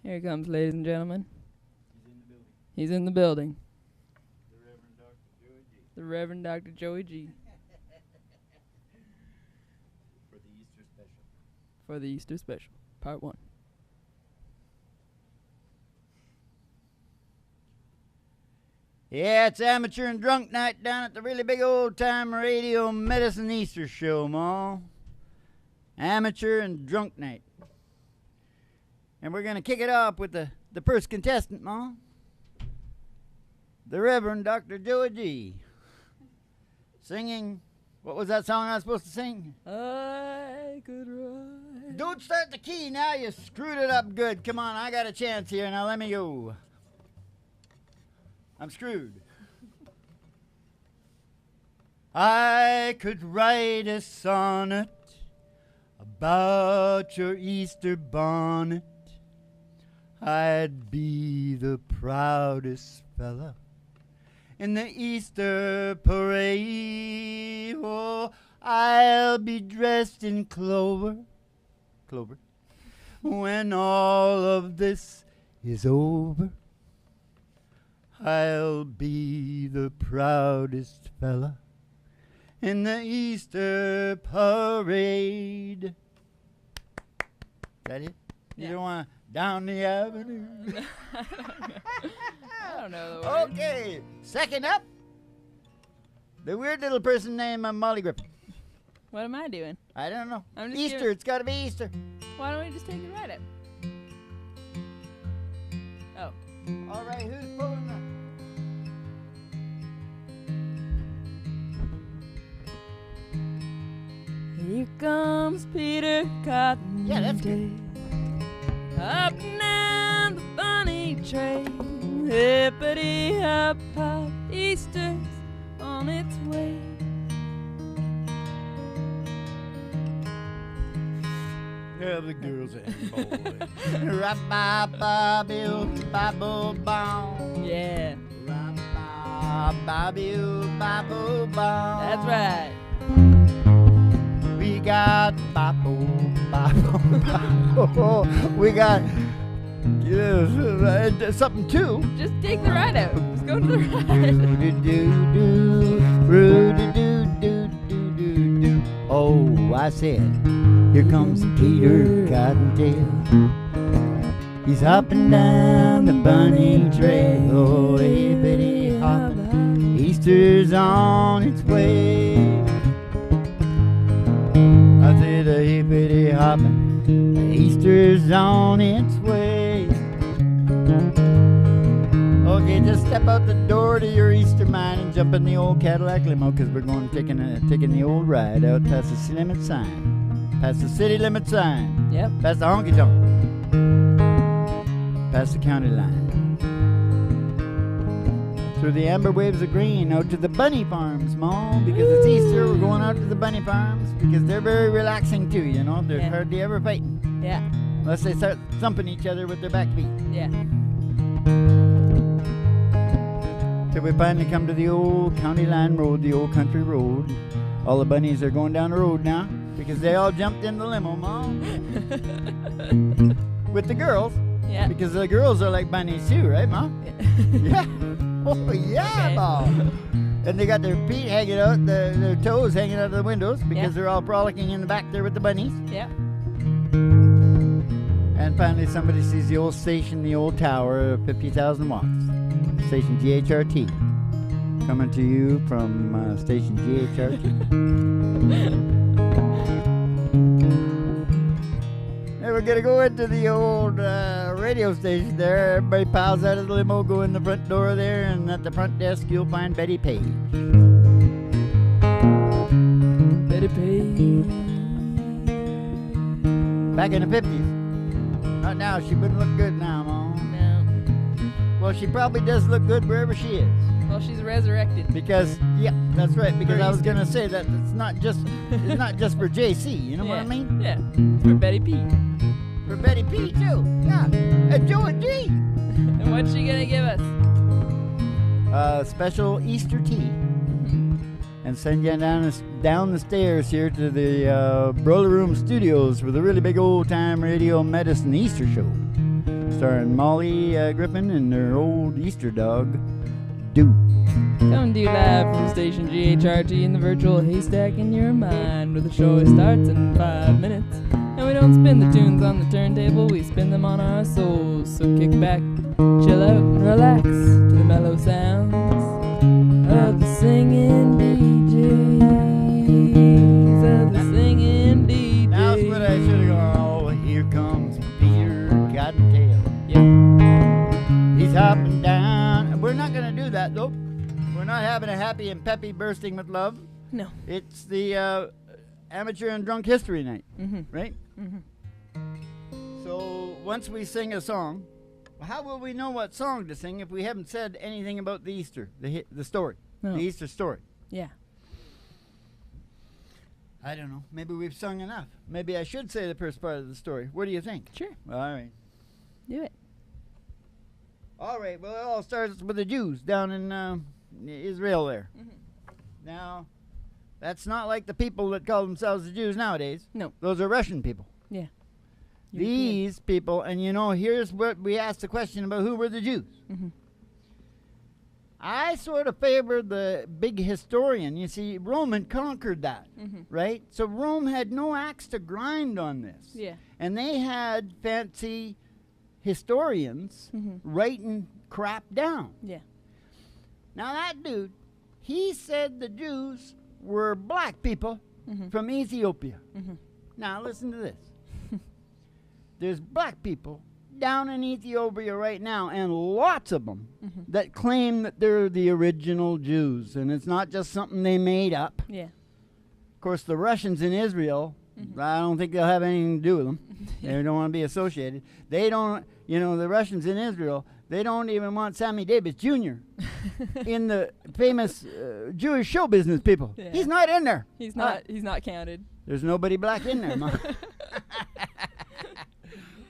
Here he comes, ladies and gentlemen. He's in the building. The Reverend Dr. Joey G. For the Easter special. For the Easter special, part 1. Yeah, it's amateur and drunk night down at the really big old time radio medicine Easter show, Ma. Amateur and drunk night. And we're going to kick it off with the first contestant, Ma. The Reverend Dr. Joey G. Singing, what was that song I was supposed to sing? I could ride. Don't start the key now, you screwed it up good. Come on, I got a chance here, now let me go. I'm screwed. I could write a sonnet about your Easter bonnet. I'd be the proudest fella in the Easter parade. Oh, I'll be dressed in clover, when all of this is over. I'll be the proudest fella in the Easter parade. Is that it? You don't want to down the avenue? I don't know the words. Okay, second up, the weird little person named Molly Griffin. What am I doing? I don't know. I'm just Easter, giving- it's got to be Easter. Why don't we just take it right up? Oh. All right, who's pulling that? Here comes Peter Cotton. Yeah, that's good. Up and down the bunny trail, hippity hop hop, Easter's on its way. Yeah, the girls and boys. Ra-ba-ba-bill-ba-bo-bow. Yeah, Ra-ba-ba-bill-ba-bo-bow. that's right. We got babo, babo, babo. We got something too. Just take the ride out. Let's go to the ride. Roo-doo-doo-doo, oh, I said, here comes Peter Cottontail. He's hopping down the bunny trail. Oh, hippity hopping, Easter's on its way. I said a hippity hoppin', Easter's on its way. Okay, just step out the door to your Easter mine and jump in the old Cadillac limo, because we're going taking the old ride out past the city limit sign. Past the city limit sign. Yep. Past the honky tonk. Past the county line. Through the amber waves of green, out to the bunny farms, Mom. Because it's Easter, we're going out to the bunny farms because they're very relaxing too, you know. They're hardly ever fighting. Yeah. Unless they start thumping each other with their back feet. Yeah. Till we finally come to the old county line road, the old country road. All the bunnies are going down the road now because they all jumped in the limo, Mom. With the girls. Yeah. Because the girls are like bunnies too, right, Mom? Yeah. Oh, yeah, Okay. Mom. And they got their feet hanging out, their toes hanging out of the windows because they're all frolicking in the back there with the bunnies. Yeah. And finally somebody sees the old station, the old tower, 50,000 watts. Station GHRT. Coming to you from station GHRT. And we're going to go into the old radio station there. Everybody piles out of the limo, go in the front door there, and at the front desk you'll find Betty Page. Betty Page. Back in the 50s. Not now, she wouldn't look good now, Mom. No. Well, she probably does look good wherever she is. Well, she's resurrected. Because, yeah, that's right. Because For I was Easter. gonna say that it's not just for JC. You know what I mean? Yeah. For Betty P. For Betty P too. Yeah. And Joey G. And what's she gonna give us? Special Easter tea. And and send you down the stairs here to the Broiler Room Studios for the really big old time radio medicine Easter show, starring Molly Griffin and her old Easter dog, Duke. Coming to you live from station GHRT in the virtual haystack in your mind, where the show starts in 5 minutes. And we don't spin the tunes on the turntable, we spin them on our souls. So kick back, chill out, and relax to the mellow sounds of the singing DJs, of the singing DJs. That's what I should have gone. Oh, here comes Peter Cottontail. Yeah. He's hopping down. We're not going to do that, though. We're not having a happy and peppy bursting with love. No. It's the amateur and drunk history night, right? So once we sing a song, how will we know what song to sing if we haven't said anything about the Easter, the story, No. the Easter story? Yeah. I don't know. Maybe we've sung enough. Maybe I should say the first part of the story. What do you think? Sure. All right. Do it. All right. Well, it all starts with the Jews down in Israel there. Now, that's not like the people that call themselves the Jews nowadays. No. Those are Russian people. Yeah. These people, and here's what we asked the question about who were the Jews. I sort of favor the big historian. You see, Rome had conquered that, right? So Rome had no axe to grind on this. Yeah. And they had fancy historians writing crap down. Yeah. Now that dude, he said the Jews were black people from Ethiopia. Now listen to this. There's black people down in Ethiopia right now, and lots of them that claim that they're the original Jews, and it's not just something they made up. Yeah. Of course, the Russians in Israel, I don't think they'll have anything to do with them. They don't want to be associated. They don't, the Russians in Israel, they don't even want Sammy Davis Jr. in the famous Jewish show business people. Yeah. He's not in there. He's not counted. There's nobody black in there, Mom.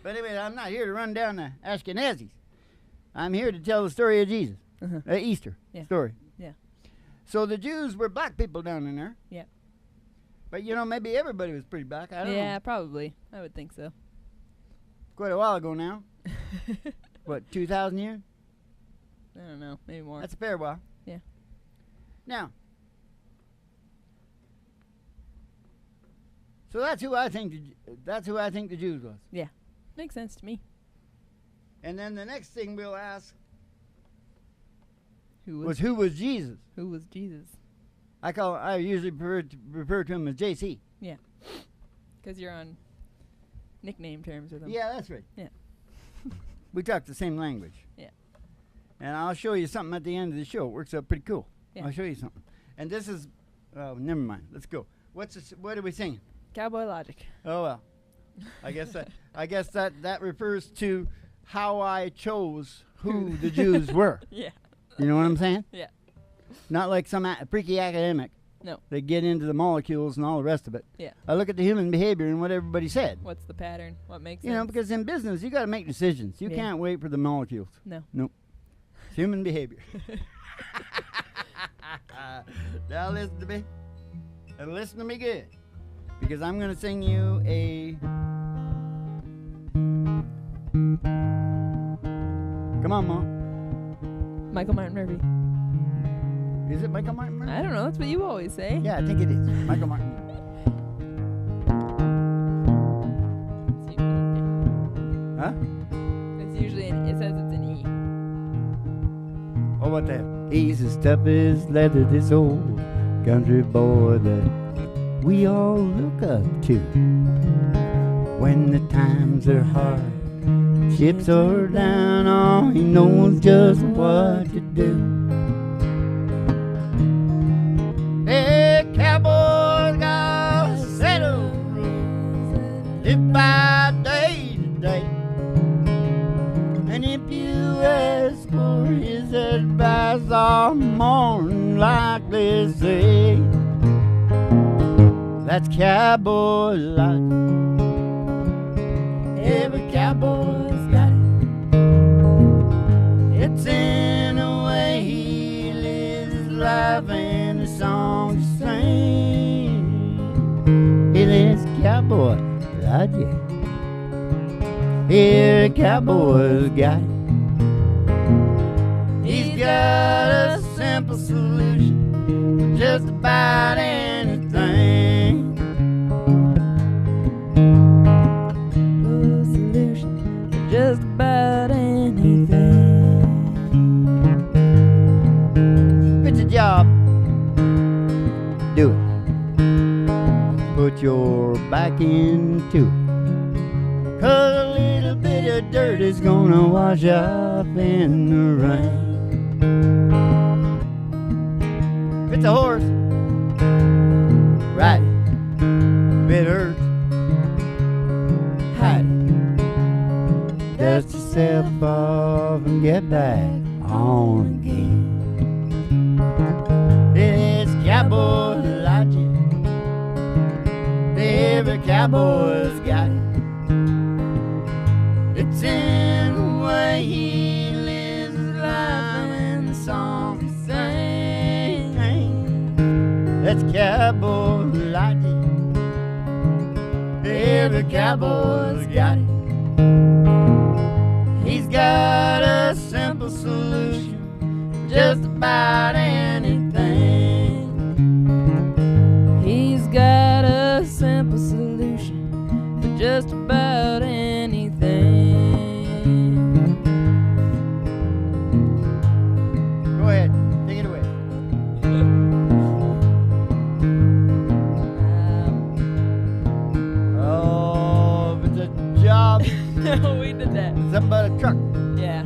But anyway, I'm not here to run down the Ashkenazis. I'm here to tell the story of Jesus. Easter story. Yeah. So the Jews were black people down in there. Yeah. But maybe everybody was pretty black. I don't know. Yeah, probably. I would think so. Quite a while ago now. What, 2,000 years? I don't know. Maybe more. That's a fair while. Yeah. Now, so that's who I think the Jews was. Yeah. Makes sense to me. And then the next thing we'll ask Who was who was Jesus? Who was Jesus? I usually refer to him as JC. Yeah. Because you're on nickname terms with him. Yeah, that's right. Yeah. We talk the same language. Yeah. And I'll show you something at the end of the show. It works out pretty cool. Yeah. I'll show you something. And this is, oh, never mind. Let's go. What are we singing? Cowboy Logic. Oh well. I guess that refers to how I chose who the Jews were. Yeah. You know what I'm saying? Yeah. Not like some freaky academic. No. They get into the molecules and all the rest of it. Yeah. I look at the human behavior and what everybody said. What's the pattern? What makes sense? Because in business you got to make decisions. You can't wait for the molecules. No. Nope. It's human behavior. Now listen to me. And listen to me good. Because I'm going to sing you a... Come on, Mom. Michael Martin Murphy. Is it Michael Martin Murphy? I don't know. That's what you always say. Yeah, I think it is. Michael Martin. Huh? It's usually it says it's an E. Oh, what the hell? He's as tough as leather, this old country boy that we all look up to. When the times are hard, chips are down, oh, he knows just what to do. Hey, cowboys got a set of rules, live by day to day. And if you ask for his advice all morning, like they say, that's cowboy life. Every cowboy's got it. It's in the way he lives his life and the songs he cowboy logic. Here, cowboy's got it. He's got a simple solution for just about anything. A solution for just about anything. If it's a job, do it. Put your back into it. 'Cause a little bit of dirt is gonna wash off in the rain. If it's a horse, ride it. If it hurts, hide it. Dust yourself off and get back on again. It's cowboy logic. Every cowboy's got it. It's in the way he lives his life and the song he sings. That's cowboy logic. Every cowboy's got it. He's got a simple solution for just about anything. He's got a simple solution for just about anything. Go ahead, take it away. Oh, if it's a job. No, we did that. Something about a truck. Yeah.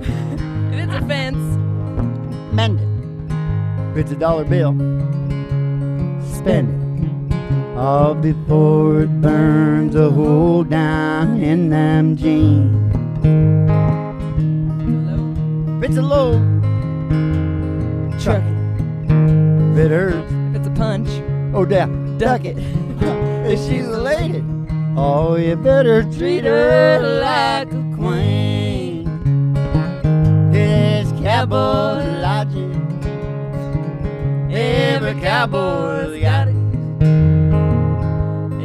If it's a fence. Mend it. If it's a dollar bill, spend it. All before it burns a hole down in them jeans. If it's a load, chuck it. If it hurts, If it's a punch, oh yeah, duck it. If she's a lady, oh you better treat her like a queen. It's cowboy logic. Every cowboy's got it.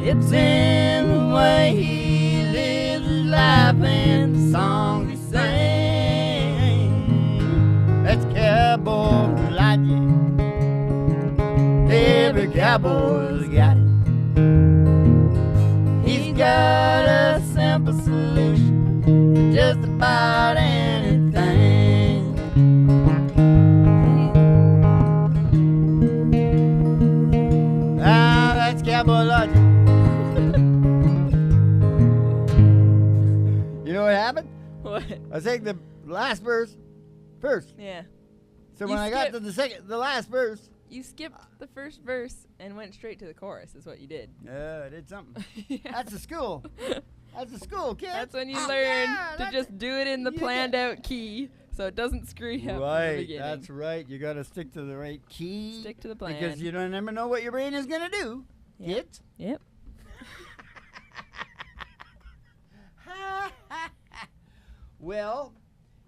It's in the way he lives his life and the song he sings. That's cowboy logic. Every cowboy's got it. He's got a simple solution for just about anything. Ah, that's cowboy logic. You know what happened? what? I sang the last verse first. Yeah. So You when I got to skipped- the last verse, You skipped the first verse and went straight to the chorus, is what you did. I did something. Yeah. That's a school. That's a school, kid. That's when you Ah, learn yeah, to that's- just do it in the you planned get- out key so it doesn't screw you up from the Right, beginning. that's right. You got to stick to the right key. Stick to the plan. Because you don't never know what your brain is going to do. Yep. Kids. Yep. Well,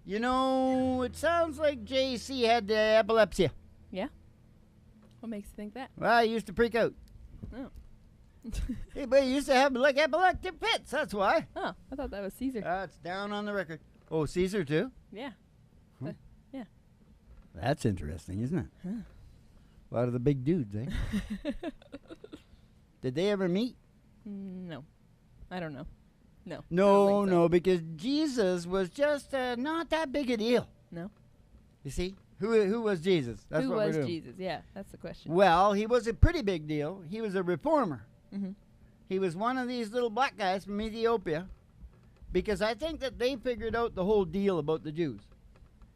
you know, it sounds like JC had the epilepsy. Yeah. What makes you think that? Well, he used to freak out. Oh. Hey, but he used to have like epileptic fits. That's why. Oh, I thought that was Caesar. It's down on the record. Oh, Caesar too? Yeah. Huh. Yeah. That's interesting, isn't it? Huh. A lot of the big dudes, eh? Did they ever meet? No. I don't know. No. I don't No, think so. no, because Jesus was just not that big a deal. No. You see? Who was Jesus? That's Who what we're was doing. Jesus? Yeah, that's the question. Well, he was a pretty big deal. He was a reformer. Mm-hmm. He was one of these little black guys from Ethiopia, because I think that they figured out the whole deal about the Jews,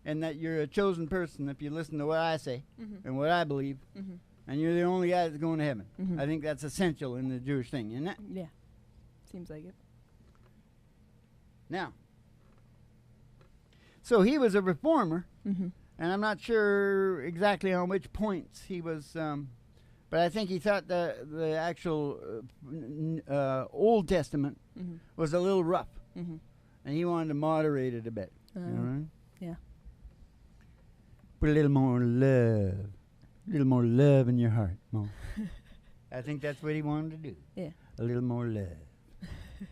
and that you're a chosen person if you listen to what I say Mm-hmm. and what I believe, Mm-hmm. and you're the only guy that's going to heaven. Mhm. I think that's essential in the Jewish thing, isn't it? Yeah. Seems like it. Now, so he was a reformer, Mm-hmm. and I'm not sure exactly on which points he was, but I think he thought the actual Old Testament Mm-hmm. was a little rough, Mm-hmm. and he wanted to moderate it a bit. You know what I mean? Yeah. Put a little more love in your heart, Mom. I think that's what he wanted to do. Yeah. a little more love.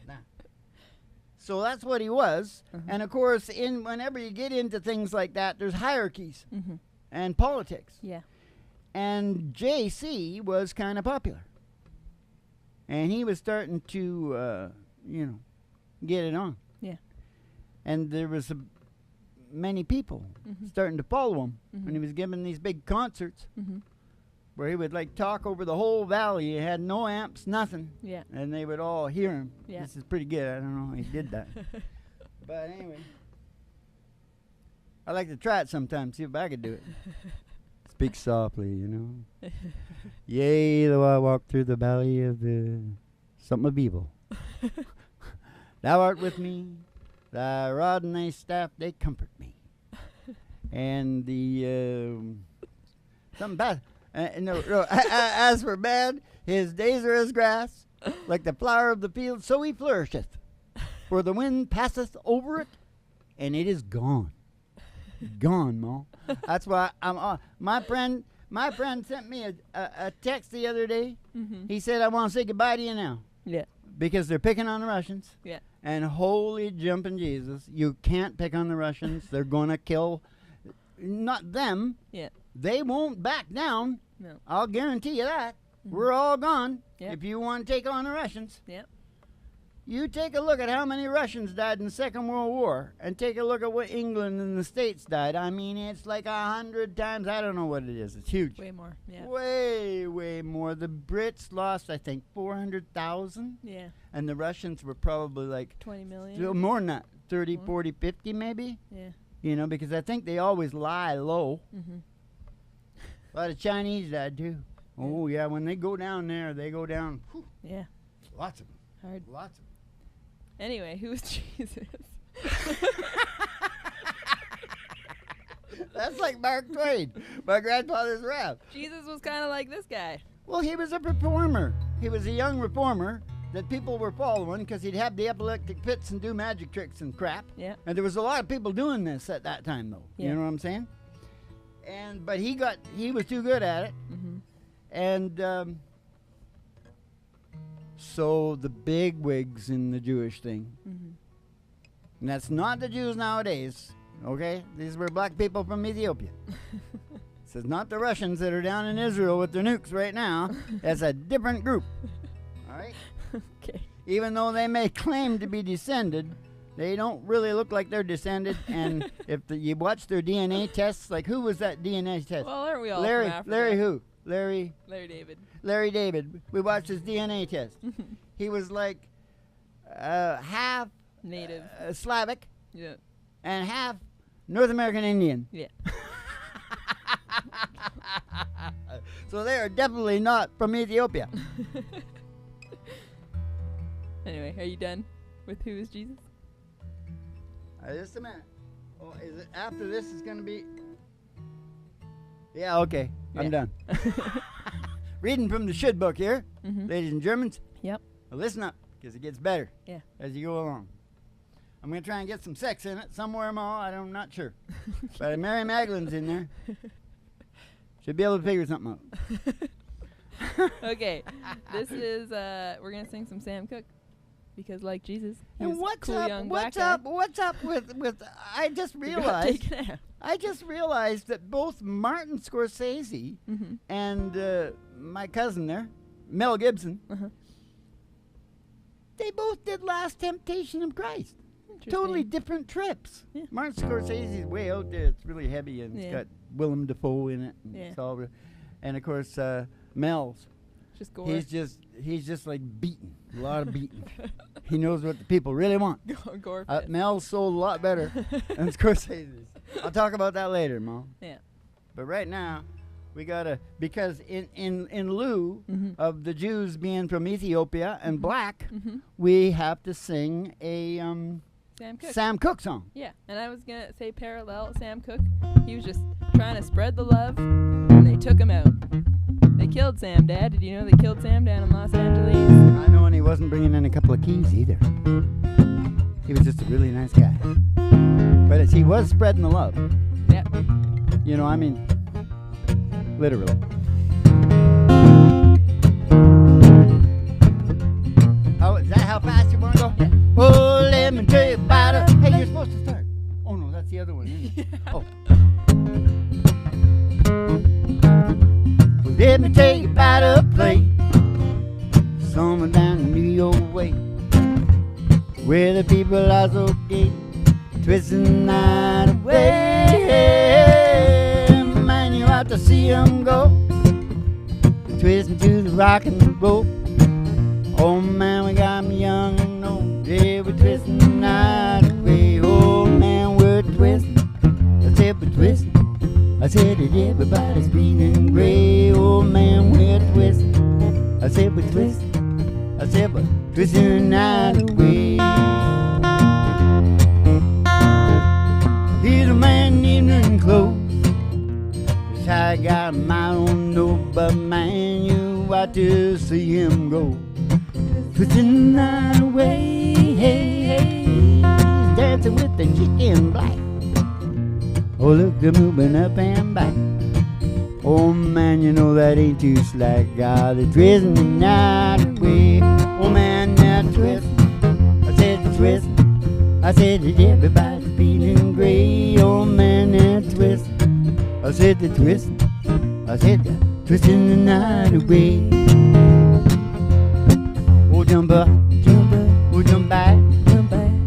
Nah. So that's what he was. And of course, whenever you get into things like that, there's hierarchies and politics. Yeah. And JC was kind of popular. And he was starting to, get it on. Yeah. And there was many people starting to follow him when he was giving these big concerts where he would like talk over the whole valley. He had no amps, nothing. Yeah. And they would all hear him. Yeah. This is pretty good. I don't know how he did that. But anyway, I like to try it sometime, see if I could do it. Speak softly, Yea, though I walk through the valley of the something of evil. Thou art with me, thy rod and thy staff, they comfort me. And the something bad. No, as for bad, his days are as grass, like the flower of the field, so he flourisheth. For the wind passeth over it, and it is gone. Gone, Ma. That's why I'm on. My friend sent me a text the other day. He said, I want to say goodbye to you now. Yeah. Because they're picking on the Russians. Yeah. And holy jumping Jesus, you can't pick on the Russians. They're going to kill, not them. Yeah. They won't back down. No. I'll guarantee you that. We're all gone Yep. if you want to take on the Russians. Yep. You take a look at how many Russians died in the Second World War, and take a look at what England and the States died. I mean, it's like 100 times. I don't know what it is. It's huge. Way more. Yeah. Way, way more. The Brits lost, I think, 400,000. Yeah. And the Russians were probably like 20 million. more than that. 30, More. 40, 50 maybe. Yeah. Because I think they always lie low. A lot of Chinese died too. Oh, yeah. When they go down there, they go down. Whew, Yeah. lots of them. Hard. Lots of them. Anyway, who is Jesus? That's like Mark Twain, my grandfather's rap. Jesus was kind of like this guy. Well, he was a reformer. He was a young reformer that people were following because he'd have the epileptic fits and do magic tricks and crap. Yeah. And there was a lot of people doing this at that time, though. Yeah. You know what I'm saying? But he was too good at it. And so the big wigs in the Jewish thing, and that's not the Jews nowadays, okay? These were black people from Ethiopia. This is not the Russians that are down in Israel with their nukes right now. That's a different group, all right? Okay. Even though they may claim to be descended, they don't really look like they're descended. And if you watch their DNA tests, like who was that DNA test? Well, aren't we all Larry, from Africa? Larry who? Larry David. Larry David. We watched his DNA test. He was like half Native. Slavic Yeah. and half North American Indian. Yeah. So they are definitely not from Ethiopia. Anyway, are you done with who is Jesus? Just a minute. Oh, is it after this is going to be? Yeah, okay. I'm Yeah. done. Reading from the Should book here, ladies and Germans. Yep. Well, listen up, because it gets better Yeah. as you go along. I'm going to try and get some sex in it somewhere, Ma. I'm not sure. But Mary Magdalene's in there. Should be able to figure something out. Okay. This is we're gonna sing some Sam Cooke because, like Jesus, he was And a what's cool up? young What's black up? What's up with? I just guy. Got realized. taken out. I just realized that both Martin Scorsese and my cousin there, Mel Gibson, they both did Last Temptation of Christ. Totally different trips. Yeah. Martin Scorsese's way out there. It's really heavy and it's got Willem Dafoe in it. And, it's all and of course, Mel's. Just gore. He's just like beaten. A lot of beating. He knows what the people really want. Gore. Mel's sold a lot better than Scorsese's. I'll talk about that later, Mom. Yeah. But right now, we gotta, because in lieu of the Jews being from Ethiopia and black, we have to sing a Sam Cooke song. Yeah, and I was gonna say parallel Sam Cooke. He was just trying to spread the love, and they took him out. They killed Sam, Dad. Did you know they killed Sam down in Los Angeles? I know, and he wasn't bringing in a couple of keys either. He was just a really nice guy. But he was spreading the love. Yep. You know, I mean, literally. isn't it? Oh. Well, let me take you by the place, somewhere down the New York way, where the people are so gay, twisting the night away. Man, you have to see 'em go, twisting to the rock and the roll. Oh man, we got 'em young and old, yeah, we're twisting the night away. Oh man, we're twisting, I said we're twisting, I said that everybody's feeling great. Oh man, we're twisting, I said we're twisting, I said we're twisting the night away. He's a man in evening clothes, this how I got him, I don't know, but man, you ought to see him go, twisting the night away. Hey, hey, he's dancing with the chick in black. Oh, look, they're moving up and back. Oh man, you know that ain't too slack. God, they're twisting the night away. Oh man, they're twisting, I said they're twisting, I said that everybody's feeling great. Oh man, they're twisting, I said they're twisting, I said they're twisting the night away. Oh, jump up, oh, jump back,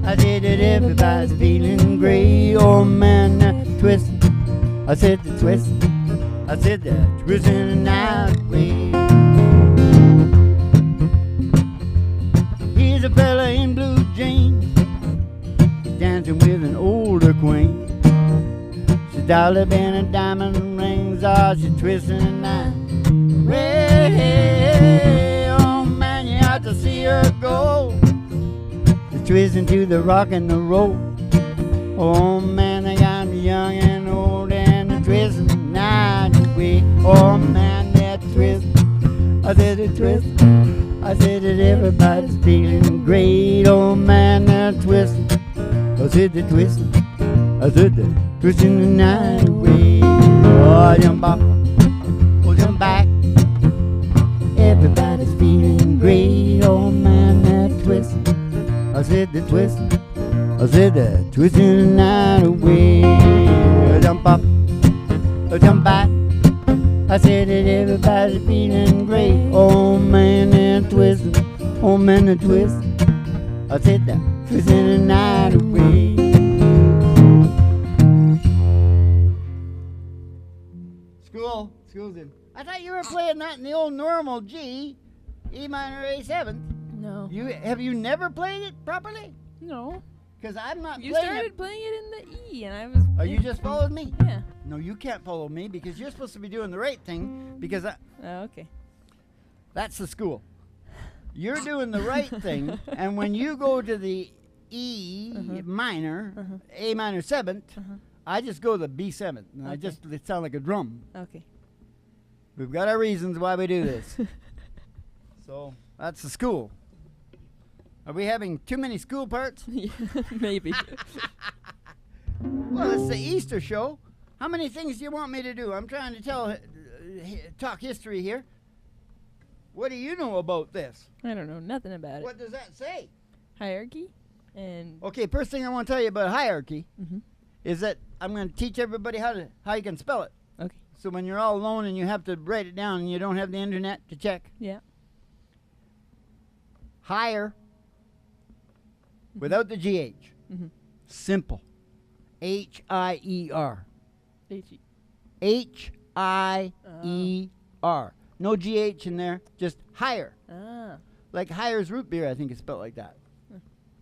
I said that everybody's feeling great. Oh man, they're twisting, I said they're twisting, I said they're twisting the night away. Here's a fella in blue jeans, dancing with an older queen. She's dollar band and diamond rings, oh, she's twisting the night away. Oh man, you have to see her go, she's twisting to the rock and the roll. Oh man, they got me young and old, and they're twisting the night away. Oh man, they're twisting, I said they're twisting, I said that everybody's feeling great. Oh man, they're twisting, I said they're twisting, I said they're twisting the night away. Oh, jump up, oh, jump back, everybody's feeling great. Oh man, they're twisting, I said they're twisting, I said they're twisting the night away. Oh, jump up, oh, jump back, I said that everybody's feeling great. Oh man, they're twisting, oh man, they're twisting, I said they're twisting the night away. School's in. I thought you were playing that in the old normal G, E minor A7. No. Have you never played it properly? No. Because I'm not You playing started playing it in the E, and I was. Oh, you just followed me? Yeah. No, you can't follow me because you're supposed to be doing the right thing because Oh, okay. that's the school. You're doing the right thing, and when you go to the E minor, A minor 7th, I just go to the B7th, and I just it sound like a drum. Okay. We've got our reasons why we do this. So that's the school. Are we having too many school parts? Yeah, maybe. Well, it's the Easter show. How many things do you want me to do? I'm trying to talk history here. What do you know about this? I don't know nothing about it. What does that say? Hierarchy, and Okay, first thing I want to tell you about hierarchy is that I'm going to teach everybody how you can spell it. okay. So when you're all alone and you have to write it down and you don't have the internet to check, Yeah. higher without the GH. Simple. H-I-E-R. H-E. H-I-E-R. No GH in there, just higher. Ah. Like Hire's root beer, I think it's spelled like that.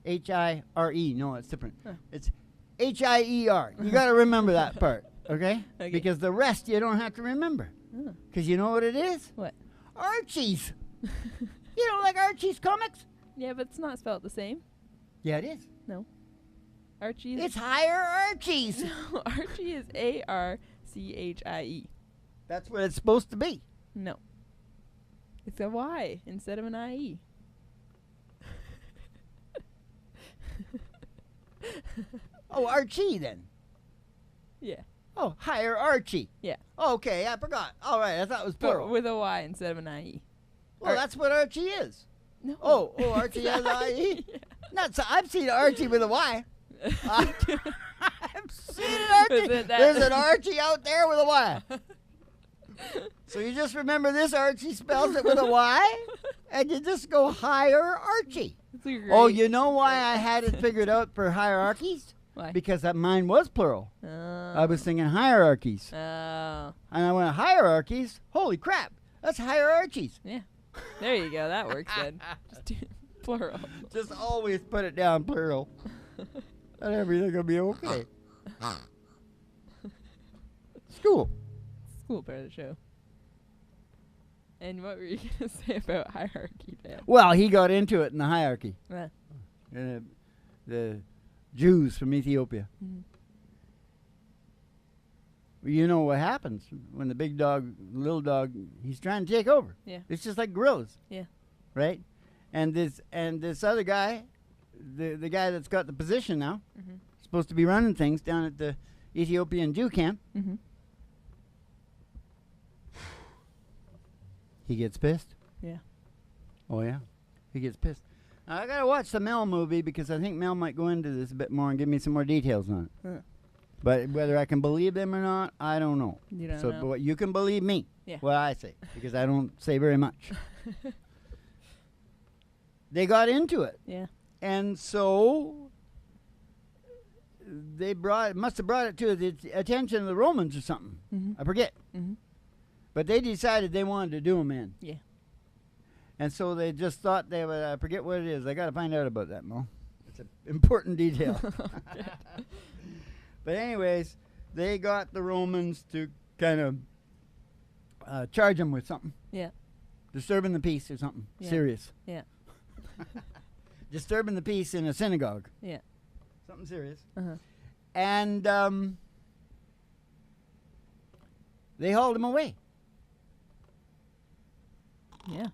H-I-R-E. No, it's different. It's H-I-E-R. You got to remember that part, okay? Because the rest you don't have to remember. Because you know what it is? What? Archie's. You don't like Archie's comics? Yeah, but it's not spelled the same. Yeah, it is. No. Archie is. It's Higher Archie's. No, Archie is A-R-C-H-I-E. That's what it's supposed to be. No. It's a Y instead of an I-E. Oh, Archie then. Yeah. Oh, Higher Archie. Yeah. Oh, okay, I forgot. All right, I thought it was But plural. with a Y instead of an I-E. Well, that's what Archie is. No. Oh, Archie has I-E? Yeah. Not so, I've seen Archie with a Y. I've seen Archie. Was it that- There's an Archie out there with a Y. So you just remember this Archie spells it with a Y, and you just go higher Archie. Oh, you know why I had it figured out for hierarchies? Why? Because that mine was plural. Oh. I was thinking hierarchies. Oh. And I went, hierarchies? Holy crap. That's hierarchies. Yeah. There you go. That works good. Just do plural. Just always put it down plural. And everything will be okay. School. School part of the show. And what were you going to say about hierarchy, Dan? Well, he got into it in the hierarchy. Yeah. The Jews from Ethiopia. Mhm. You know what happens when the big dog, little dog, he's trying to take over. Yeah. It's just like gorillas. Yeah. Right? And this other guy, the guy that's got the position now, Mm-hmm. supposed to be running things down at the Ethiopian Jew camp, Mm-hmm. he gets pissed. Yeah. Oh, yeah. He gets pissed. Now, I got to watch the Mel movie because I think Mel might go into this a bit more and give me some more details on it. Huh. But whether I can believe them or not, I don't know. You don't So know. but what you can believe me, Yeah. what I say, because I don't say very much. They got into it. Yeah. And so they must have brought it to the attention of the Romans or something. Mm-hmm. I forget. Mm-hmm. But they decided they wanted to do them in. Yeah. And so they just thought they would, I forget what it is. I got to find out about that, Mo. It's an important detail. But anyways, they got the Romans to kind of charge them with something. Yeah. Disturbing the peace or something. Yeah. Serious. Yeah. Disturbing the peace in a synagogue. Yeah. Something serious. Uh-huh. And they hauled him away. Yeah.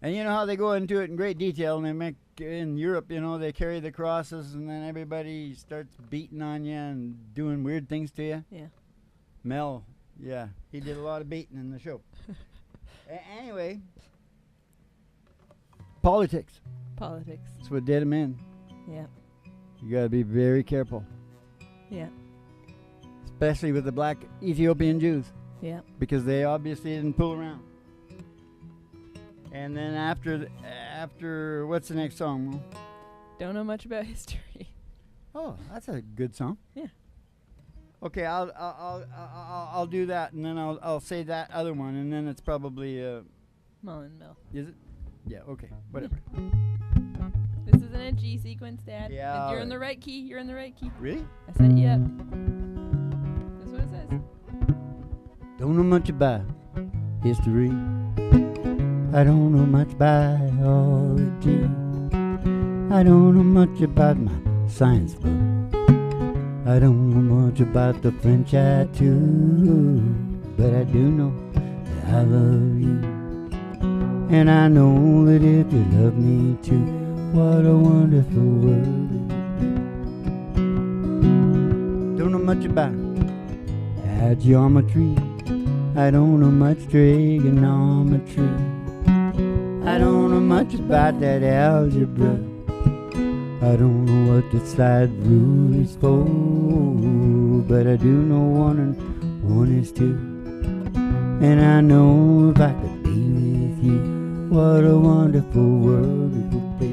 And you know how they go into it in great detail, and they make, in Europe, you know, they carry the crosses, and then everybody starts beating on you and doing weird things to you. Yeah. Mel, yeah, he did a lot of beating in the show. Anyway, politics. Politics. That's what did him in. Yeah. You got to be very careful, Yeah. especially with the black Ethiopian Jews, Yeah. because they obviously didn't pull around. And then after what's the next song, Mo? Don't know much about history. Oh, that's a good song. Yeah. Okay, I'll do that, and then I'll say that other one, and then it's probably Mullen Mill. is it? Yeah. Okay. Whatever. This isn't a G sequence, Dad. Yeah, You're in alright. the right key. You're in the right key. Really? I set you up. That's what it says. Don't know much about history. I don't know much biology. I don't know much about my science book. I don't know much about the French I too, but I do know that I love you. And I know that if you love me too, what a wonderful world it would be. Don't know much about geometry. I don't know much trigonometry. I don't know much about that algebra. I don't know what the slide rule is for, but I do know 1 and 1 is 2. And I know if I could be with you, what a wonderful world it would be.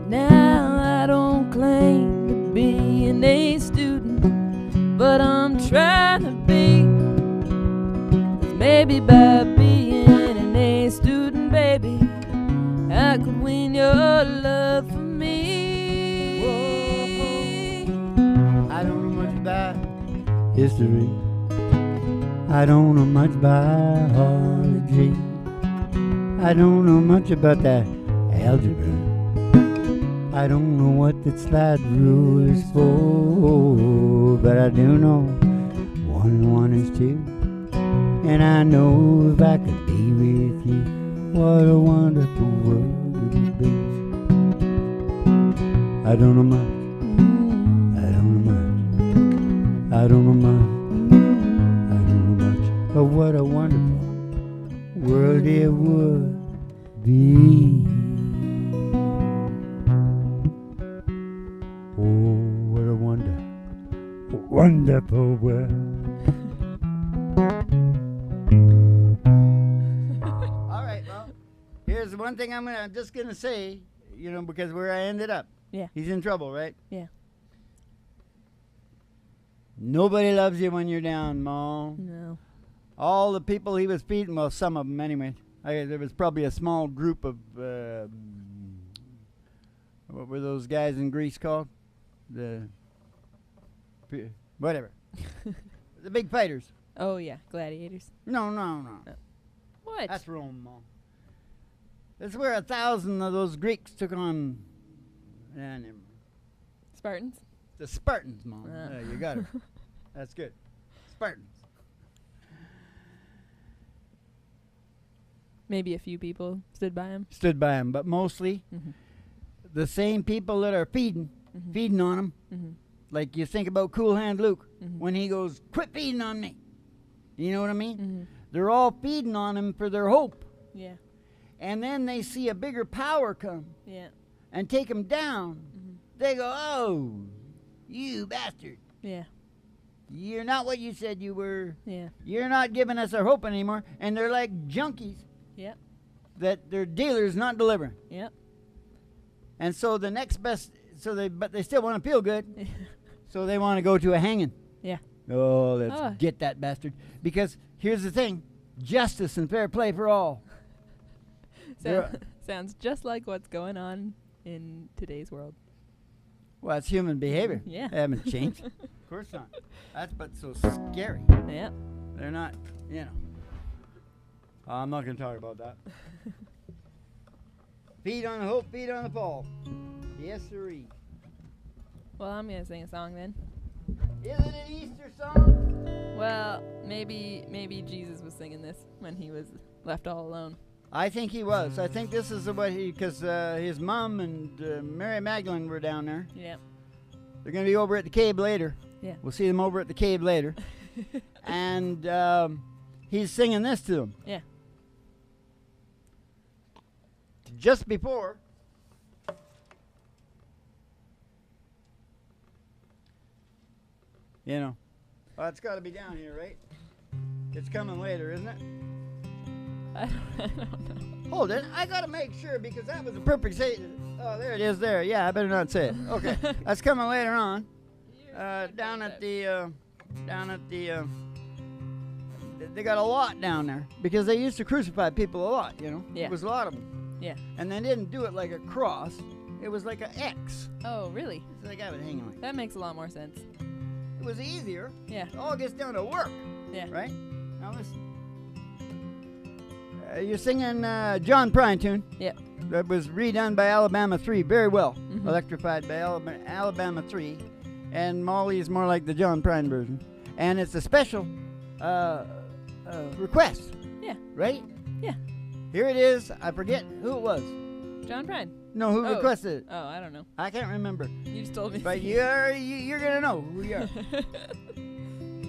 Now I don't claim to be an A student, but I'm trying to be. 'Cause maybe by being an A student, baby, I could win your love for me. Whoa. I don't know much about history. I don't know much biology. I don't know much about that algebra. I don't know what the slide rule is for, but I do know 1 and 1 is 2. And I know if I could be with you, what a wonderful world it would be. I don't know much. I don't know much. I don't know much. I don't know much. But what a wonderful world it would be. Oh. depot well. All right, well, here's the one thing I'm just gonna say, you know, because where I ended up. Yeah. He's in trouble, right? Yeah. Nobody loves you when you're down, Ma. No. All the people he was feeding, well, some of them anyway. There was probably a small group of, what were those guys in Greece called? Whatever. The big fighters. Oh, yeah. Gladiators. No. What? That's Rome, Ma. That's where 1,000 of those Greeks took on. Never mind. Spartans? The Spartans, Ma. Ah. Yeah, you got it. That's good. Spartans. Maybe a few people stood by him. Stood by him, but mostly Mm-hmm. the same people that are feeding on him. Mm-hmm. Like you think about Cool Hand Luke Mm-hmm. when he goes, "Quit feeding on me." You know what I mean? Mm-hmm. They're all feeding on him for their hope. Yeah. And then they see a bigger power come Yeah. and take him down. Mm-hmm. They go, "Oh, you bastard. Yeah. You're not what you said you were. Yeah. You're not giving us our hope anymore." And they're like junkies Yeah. that their dealer's not delivering. Yeah. And so the next best, but they still want to feel good. So they want to go to a hanging. Yeah. Oh, let's get that bastard. Because here's the thing, justice and fair play for all. Sounds just like what's going on in today's world. Well, it's human behavior. Yeah. They haven't changed. Of course not. That's but so scary. Yeah. They're not, you know. I'm not going to talk about that. Feed on the hope, feed on the fall. Yes, sirree. Well, I'm going to sing a song then. Isn't it an Easter song? Well, maybe Jesus was singing this when he was left all alone. I think he was. I think this is what because his mom and Mary Magdalene were down there. Yeah. They're going to be over at the cave later. Yeah. We'll see them over at the cave later. And he's singing this to them. Yeah. Just before. You know. Well, it's got to be down here, right? It's coming later, isn't it? I don't know. Hold it. I got to make sure because that was a perfect say. Oh, there it is there. Yeah, I better not say it. Okay. That's coming later on. Down at the they got a lot down there because they used to crucify people a lot, you know. Yeah. It was a lot of them. Yeah. And they didn't do it like a cross. It was like an X. Oh, really? It's like I would hang on. That makes a lot more sense. It was easier. Yeah. It all gets down to work. Yeah. Right? Now listen. You're singing John Prine tune. Yeah. That was redone by Alabama 3 very well. Mm-hmm. Electrified by Alabama 3. And Molly is more like the John Prine version. And it's a special request. Yeah. Right? Yeah. Here it is. I forget who it was. John Prine. No, who requested it? Oh, I don't know. I can't remember. You just told me. But you're going to know who you are.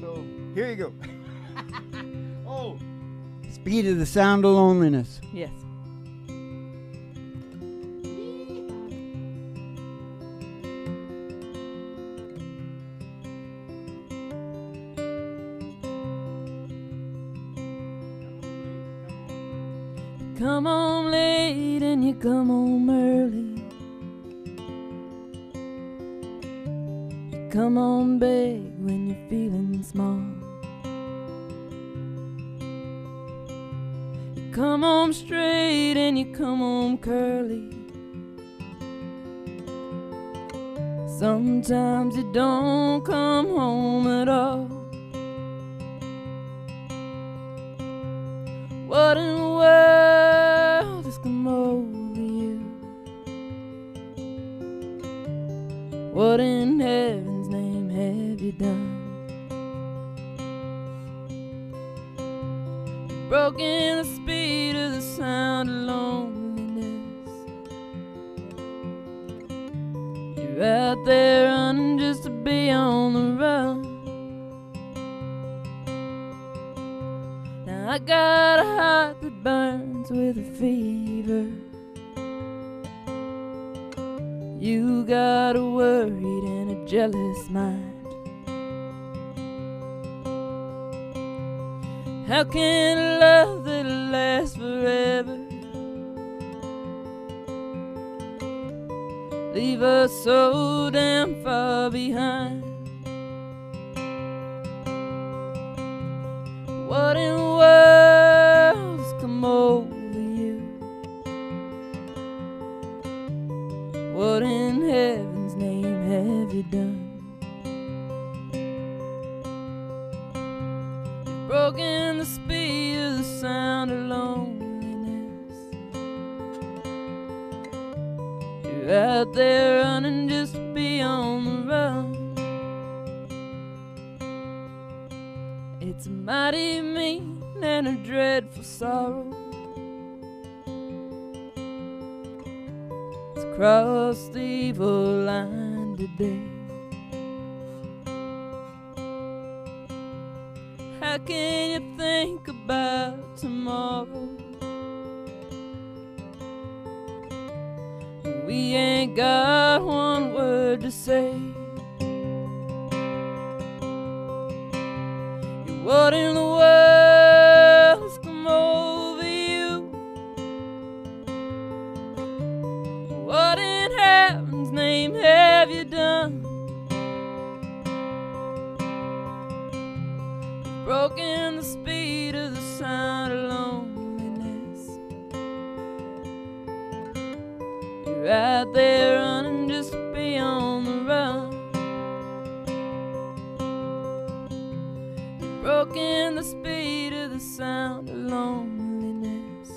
So, here you go. Oh. Speed of the sound of loneliness. Yes. Come home late and you come home early. You come home big when you're feeling small. You come home straight and you come home curly. Sometimes you don't come home at all. What in the world has come over you? What in heaven's name have you done? Broken the speed of the sound of loneliness. You're out there running just to be on the run. Now I got a heart that burns with a fever. You got a worried and a jealous mind. How can a love that'll last forever leave us so damn far behind? What in the world's come over you? What in heaven's name have you done? You've broken the speed of the sound of loneliness. You're out there running just to be on the run. It's a mighty mean and a dreadful sorrow. It's crossed the evil line today. How can you think about tomorrow? We ain't got one word to say. What in the world's come over you? What in heaven's name have you done? You've broken the speed of the sound of loneliness. You're out there running just to be on the run. Broken the speed of the sound of loneliness.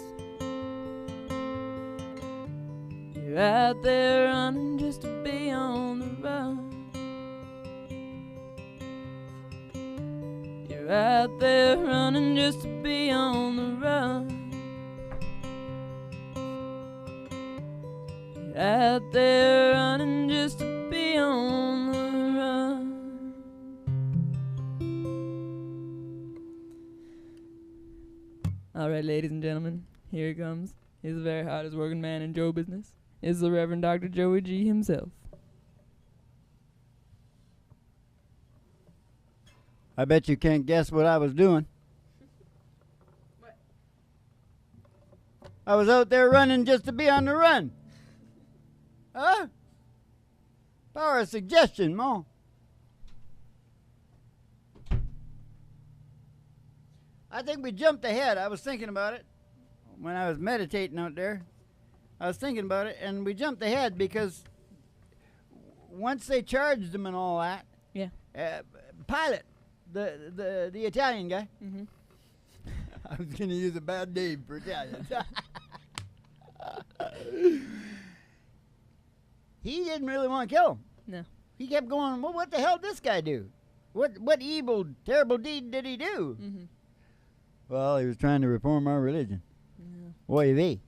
You're out there running just to be on the run. You're out there running just to be on the run. You're out there running just to be on the run. Alright, ladies and gentlemen, here he comes. He's the very hardest working man in Joe business. Is the Reverend Dr. Joey G himself. I bet you can't guess what I was doing. What? I was out there running just to be on the run. Huh? Power of suggestion, Ma. I think we jumped ahead. I was thinking about it when I was meditating out there. I was thinking about it, and we jumped ahead because once they charged him and all that, Yeah. Pilot, the Italian guy. Mm-hmm. I was going to use a bad name for Italian. He didn't really want to kill him. No. He kept going, well, what the hell did this guy do? What evil, terrible deed did he do? Mm-hmm. Well, he was trying to reform our religion. Yeah. Oy vey.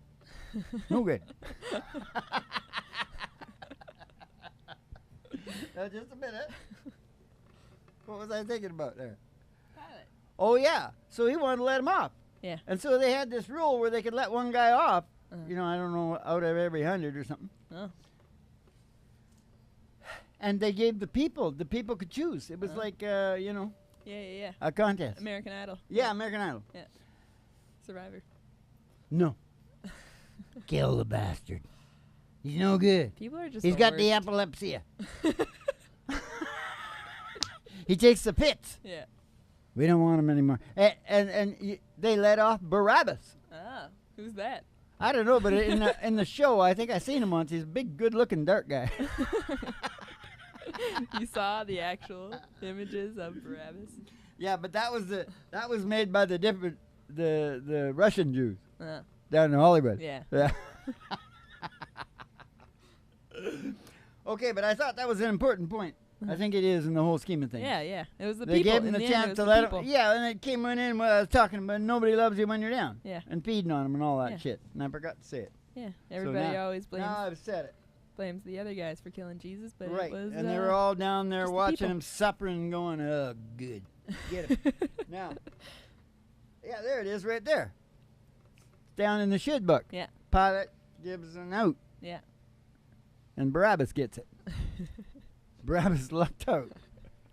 No good. Now, just a minute. What was I thinking about there? Pilot. Oh, yeah. So he wanted to let him off. Yeah. And so they had this rule where they could let one guy off, Uh-huh. you know, I don't know, out of every 100 or something. Oh. And they gave the people could choose. It was like, you know, Yeah. a contest. American Idol. Yeah, American Idol. Yeah. Survivor. No. Kill the bastard. He's no good. People are just He's got the epilepsy. He takes the pits. Yeah. We don't want him anymore. And they let off Barabbas. Ah, who's that? I don't know, but in the show, I think I seen him once. He's a big, good-looking dark guy. You saw the actual images of Barabbas? Yeah, but that was made by the Russian Jews down in Hollywood. Yeah. Yeah. Okay, but I thought that was an important point. I think it is in the whole scheme of things. Yeah. It was the They people. gave him In the the end, it chance was to the let people. him. Yeah, and it came right in what I was talking about. Nobody loves you when you're down. Yeah. And feeding on them and all that Yeah. shit. And I forgot to say it. Yeah. Everybody now- always blames Now I've said it. the other guys for killing Jesus, but Right. it was And they were all down there just the watching people. him suffering and going, oh, good. Get him. Now. Yeah, there it is right there. It's down in the shit book. Yeah. Pilate gives a note. Yeah. And Barabbas gets it. Barabbas lucked out.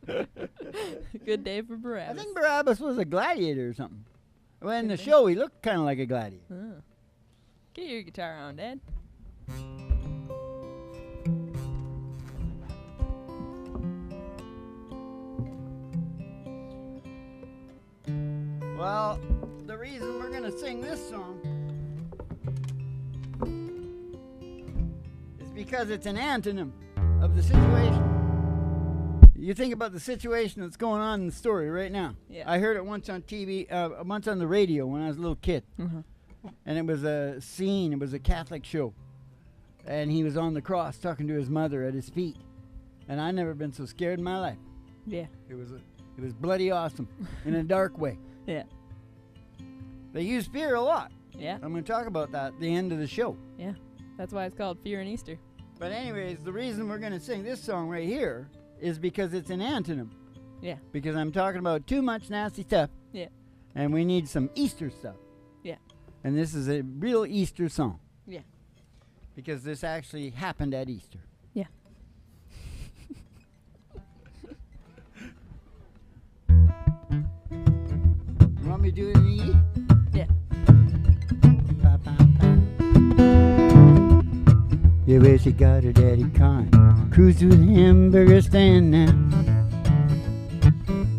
Good day for I Barabbas. think Barabbas was a gladiator or something. Well, in the Good show, he looked kind of like a gladiator. Oh. Get your guitar on, Dad. Well, the reason we're gonna sing this song is because it's an antonym of the situation. You think about the situation that's going on in the story right now. Yeah. I heard it once on TV, once on the radio when I was a little kid. Uh-huh. And it was a scene, it was a Catholic show. And he was on the cross talking to his mother at his feet. And I've never been so scared in my life. Yeah. It was bloody awesome in a dark way. Yeah. They use fear a lot. Yeah. I'm going to talk about that at the end of the show. Yeah. That's why it's called Fear in Easter. But anyways, the reason we're going to sing this song right here is because it's an antonym. Yeah. Because I'm talking about too much nasty stuff. Yeah. And we need some Easter stuff. Yeah. And this is a real Easter song. Yeah. Because this actually happened at Easter. Yeah. You want me to do it in E? Yeah. Ba, ba, ba. Yeah, where she got her daddy car. Cruise to the hamburger stand now.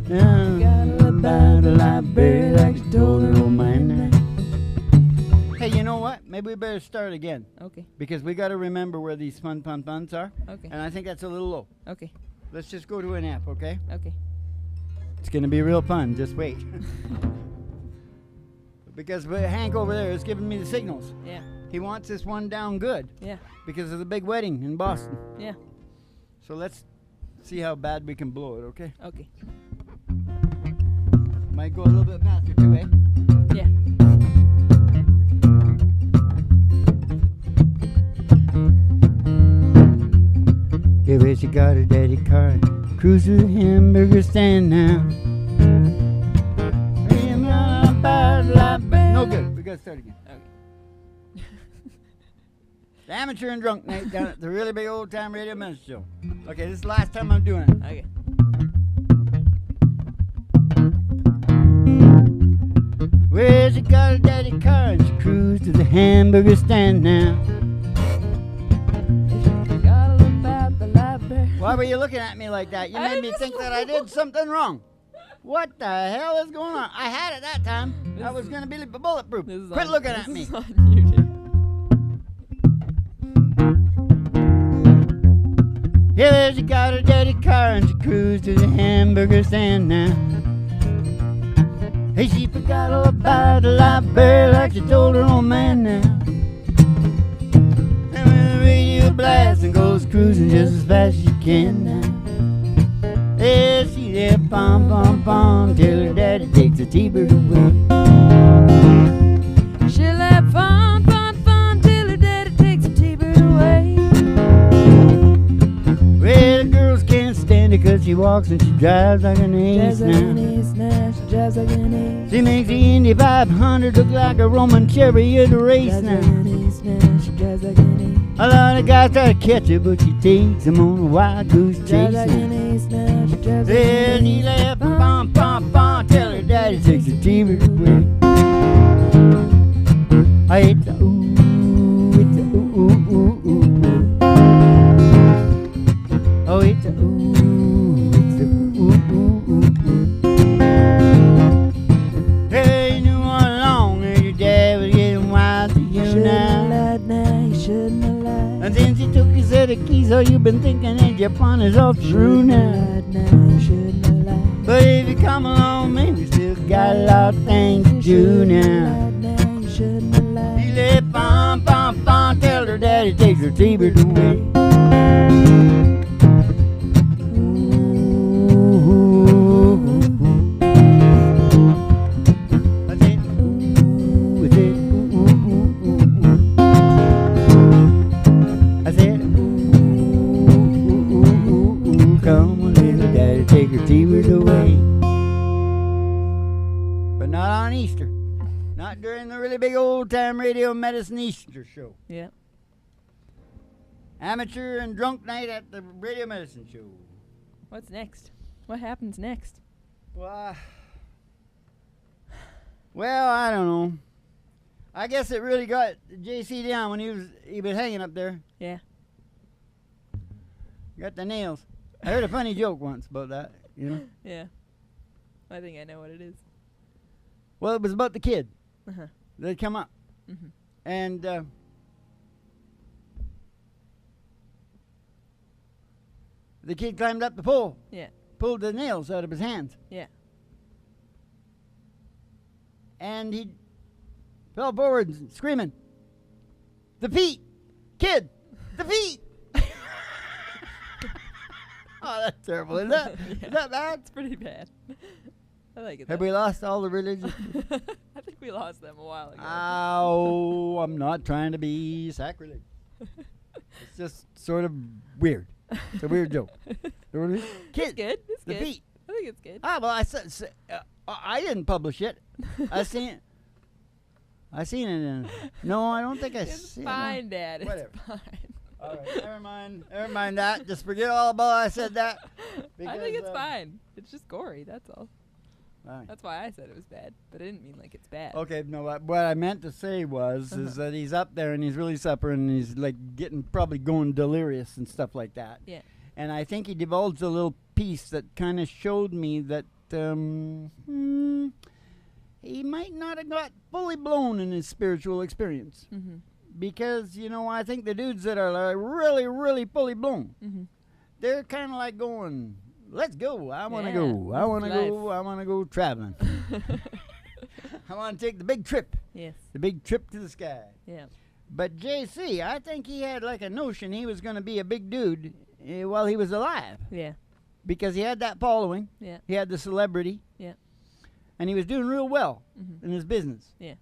Got a By the library like she told her old man now. Hey, you know what? Maybe we better start again. Okay. Because we got to remember where these fun puns are. Okay. And I think that's a little low. Okay. Let's just go to an app, okay? Okay. It's going to be real fun. Just wait. Because Hank over there is giving me the signals. Yeah. He wants this one down good Yeah. because of the big wedding in Boston. Yeah. So let's see how bad we can blow it, okay? Okay. Might go a little bit faster too, eh? Yeah. Yeah, where she got her daddy car. Cruise to the hamburger stand now. No good. We gotta start again. Okay. The Amateur and Drunk Night down at the really big old time radio ministry show. Okay, this is the last time I'm doing it. Okay. Where she got her daddy car and she cruised to the hamburger stand now. Gotta look about the library. Why were you looking at me like that? You I made me just- think that I did something wrong. What the hell is going on? I had it that time. I This was is- going to be bulletproof. This is Quit on- looking this at me. is on YouTube. Yeah, there she got her daddy car and she cruised to the hamburger stand now. Hey, she forgot all about the library like she told her old man now. And when the radio blasts and goes cruising just as fast as she can now. Yeah, she there, pom pom pom, till her daddy takes the T-bird away. She'll have fun, fun, fun till her daddy takes the T-bird away. Well, the girls can't stand it 'cause she walks and she drives like an ace Drives like an now. ace now, she drives like an ace. She makes the Indy 500 look like a Roman chariot race Drives now. like an ace now, she drives like an ace. A lot of guys try to catch her, but she takes them on a wild goose chase Drives like an now. ace now, she drives like Then an he ace. left, pom pom pom, till her daddy takes the T-bird away. It's a ooh, it's a ooh, ooh, ooh, ooh, ooh. Oh, it's a ooh, it's a ooh, ooh, ooh, ooh. Hey, you knew all along that your dad was getting wild to you Shouldn't have now. lied now, you shouldn't have lied. And since he took his set of keys, all you've been thinking that your fun is all true now. Shouldn't have lied now, you shouldn't have lied. But if you come along, man, we still got a lot of things to do now. You shouldn't have lied. He let pom pom pom, tell her daddy takes her T-bird away. Take her T-bird away. But not on Easter. Not during the really big old time radio medicine Easter show. Yeah. Amateur and Drunk Night at the radio medicine show. What's next? What happens next? Well, Well, I don't know. I guess it really got JC down when he was hanging up there. Yeah. Got the nails. I heard a funny joke once about that, you know. Yeah. I think I know what it is. Well, it was about the kid Uh-huh. that come up. Mm-hmm. And the kid climbed up the pole. Yeah. Pulled the nails out of his hands. Yeah. And he fell forward screaming, "The feet! Kid! The feet!" Oh, that's terrible. Is that, Yeah. is that bad? It's pretty bad. I like it. Have though. we lost all the religion? I think we lost them a while ago. Ow, I'm not trying to be sacrilege. It's just sort of weird. It's a weird joke. It's Kid, good. It's the good. feet. I think it's good. Ah, well, I didn't publish it. I seen it. I seen it in. No, I don't think I It's seen fine, it. Dad. Whatever. It's fine. All right, never mind. Never mind that. Just forget all about I said that. I think it's fine. It's just gory. That's all. All right. That's why I said it was bad, but I didn't mean like it's bad. Okay, no, what I meant to say was is that he's up there and he's really suffering and he's like getting probably going delirious and stuff like that. Yeah. And I think he divulged a little piece that kind of showed me that he might not have got fully blown in his spiritual experience. Mm-hmm. Because, you know, I think the dudes that are like really, really fully blown, Mm-hmm. they're kind of like going, "Let's go. I want to Yeah, go. I this want to is go. I want to go traveling. I want to take the big trip. Yes. The big trip to the sky." Yeah. But JC, I think he had like a notion he was going to be a big dude while he was alive. Yeah. Because he had that following. Yeah. He had the celebrity. Yeah. And he was doing real well Mm-hmm. in his business. Yeah.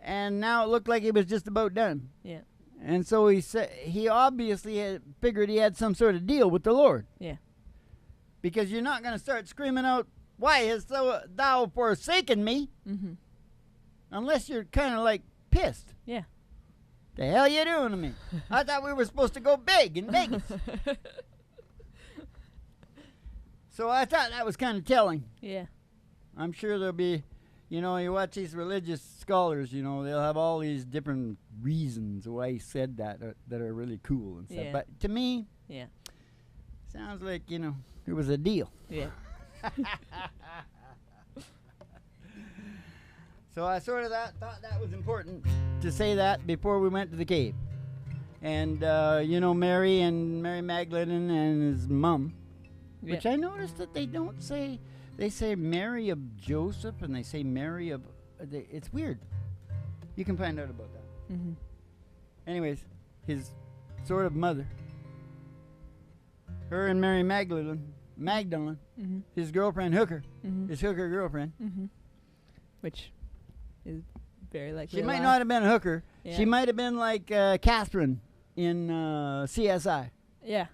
And now it looked like he was just about done. Yeah. And so he said he obviously had figured he had some sort of deal with the Lord. Yeah. Because you're not going to start screaming out, "Why hast thou forsaken me?" Mm-hmm. unless you're kind of like pissed. Yeah. The hell you doing to me? I thought we were supposed to go big in Vegas. So I thought that was kind of telling. Yeah. I'm sure there'll be, you know, you watch these religious scholars, you know, they'll have all these different reasons why he said that that are really cool and stuff. Yeah. But to me, Yeah. sounds like, you know, it was a deal. Yeah. So I sort of thought that was important to say that before we went to the cave. And, you know, Mary Magdalene and his mom, which I noticed that they don't say, they say Mary of Joseph and they say Mary of, it's weird. You can find out about that. Mm-hmm. Anyways, his sort of mother, her and Mary Magdalene, Mm-hmm. his girlfriend Hooker, Mm-hmm. his hooker girlfriend. Mm-hmm. Which is very likely. She a might lie. not have been a hooker. Yeah. She might have been like Catherine in CSI. Yeah.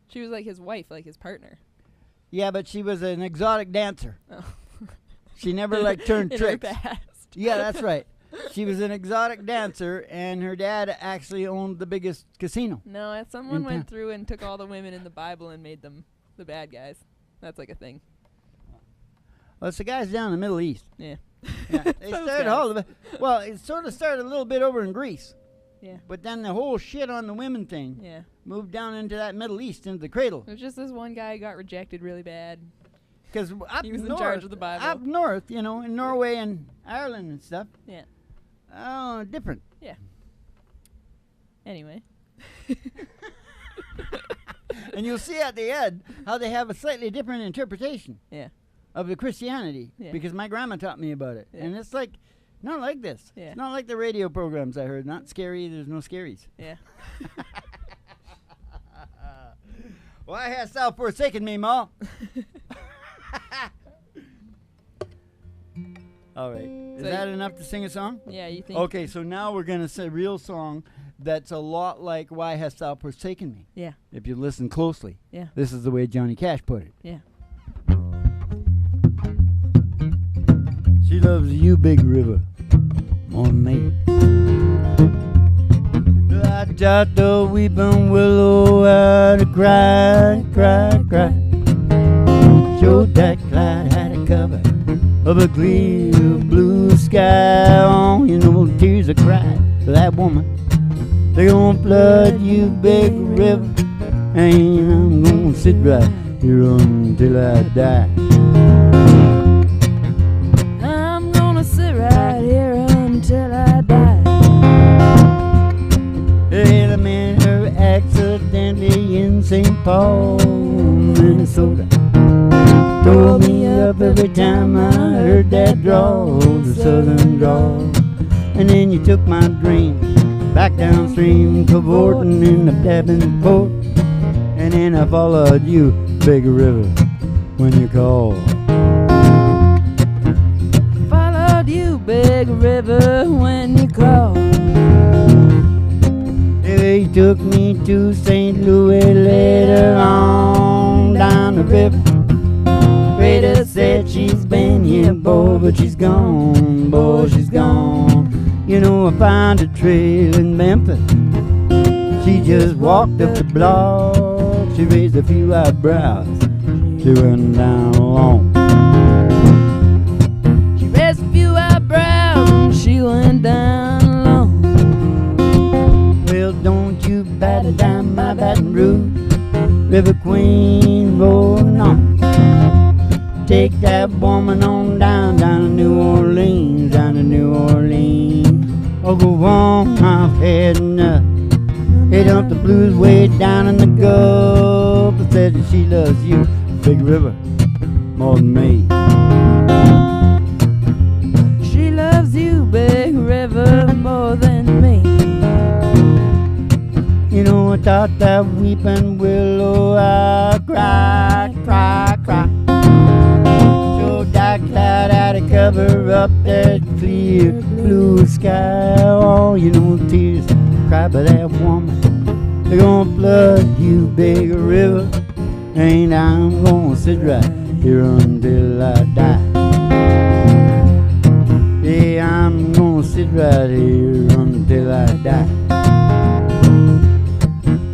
She was like his wife, like his partner. Yeah, but she was an exotic dancer. Oh. She never like turned In tricks. her past. Yeah, that's right. She was an exotic dancer, and her dad actually owned the biggest casino. No, someone In went town. through and took all the women in the Bible and made them the bad guys. That's like a thing. Well, it's the guys down in the Middle East. Yeah. Yeah, they Those started guys. all of it. Well, it sort of started a little bit over in Greece, Yeah. but then the whole shit on the women thing Yeah. moved down into that Middle East, into the cradle. It was just this one guy got rejected really bad. Because up He was in north, charge of the Bible. Up north, you know, in Norway and Ireland and stuff. Yeah. Oh, different. Anyway. And you'll see at the end how they have a slightly different interpretation Yeah. of the Christianity. Yeah. Because my grandma taught me about it. Yeah. And it's like, not like this. Yeah. It's not like the radio programs I heard. Not scary, there's no scaries. Yeah. Why hast thou forsaken me, Ma? All right. Is So that enough to sing a song? Yeah, you think? Okay, so now we're going to say a real song that's a lot like Why Hast Thou Forsaken Me? Yeah. If you listen closely. Yeah. This is the way Johnny Cash put it. Yeah. She loves you, big river, more than me. I taught the weeping willow how to cry, cry, cry. Showed that Clyde had a cover of a clear blue sky. Oh, you know the tears are crying for that woman. They're gonna flood you, big river, and I'm gonna sit right here until I die. I'm gonna sit right here until I die. And I met her accidentally in St. Paul, Minnesota. Tore me up every time I heard that drawl, the southern drawl. And then you took my dream back downstream, cavorting in the Davenport. And then I followed you, big river, when you called. Followed you, big river, when you called. He took me to St. Louis later on down the river. Trader said she's been here, boy, but she's gone, boy, she's gone. You know, I found a trail in Memphis. She just walked up the block. She raised a few eyebrows. She went down alone. She raised a few eyebrows and she went down alone. Well, don't you batten down my Baton Rouge, River Queen rolling on. Take that woman on down to New Orleans, down to New Orleans. Oh, go on, I'm heading up. Head up the blues way down in the Gulf. I said that she loves you, big river, more than me. She loves you, big river, more than me. You know, I thought that weeping willow, I cry, cry, cry. So that cloud had to cover up that clear blue sky. Oh, you know, tears cry by that woman. They're gonna flood you, big river, and I'm gonna sit right here until I die. Yeah, I'm gonna sit right here until I die.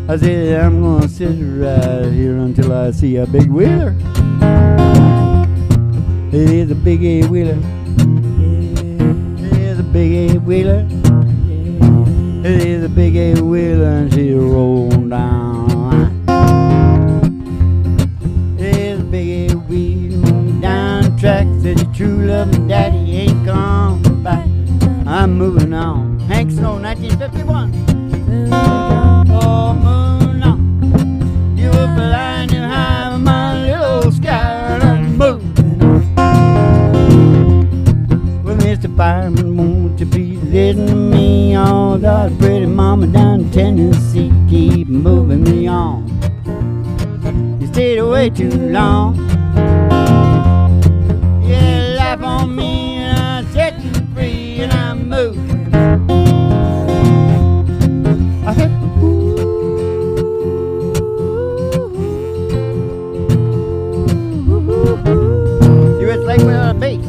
I said I'm gonna sit right here until I see a big wheeler. It is a big eight-wheeler. It is a big eight-wheeler. It is a big eight-wheeler and she's rolling down the line. It is a big eight-wheeler down the track. Said your true love and daddy ain't come back. I'm moving on. Hank Snow, 1951. Oh, moving on. You were flying too high with my little sky, and I'm moving on. Well, Mr. Fireman, won't you please listen to me? Oh, God's pretty mama down in Tennessee, keep moving me on. You stayed away too long. Yeah, laugh on me and I set you free, and I'm moving. I said, you it's like without a bass.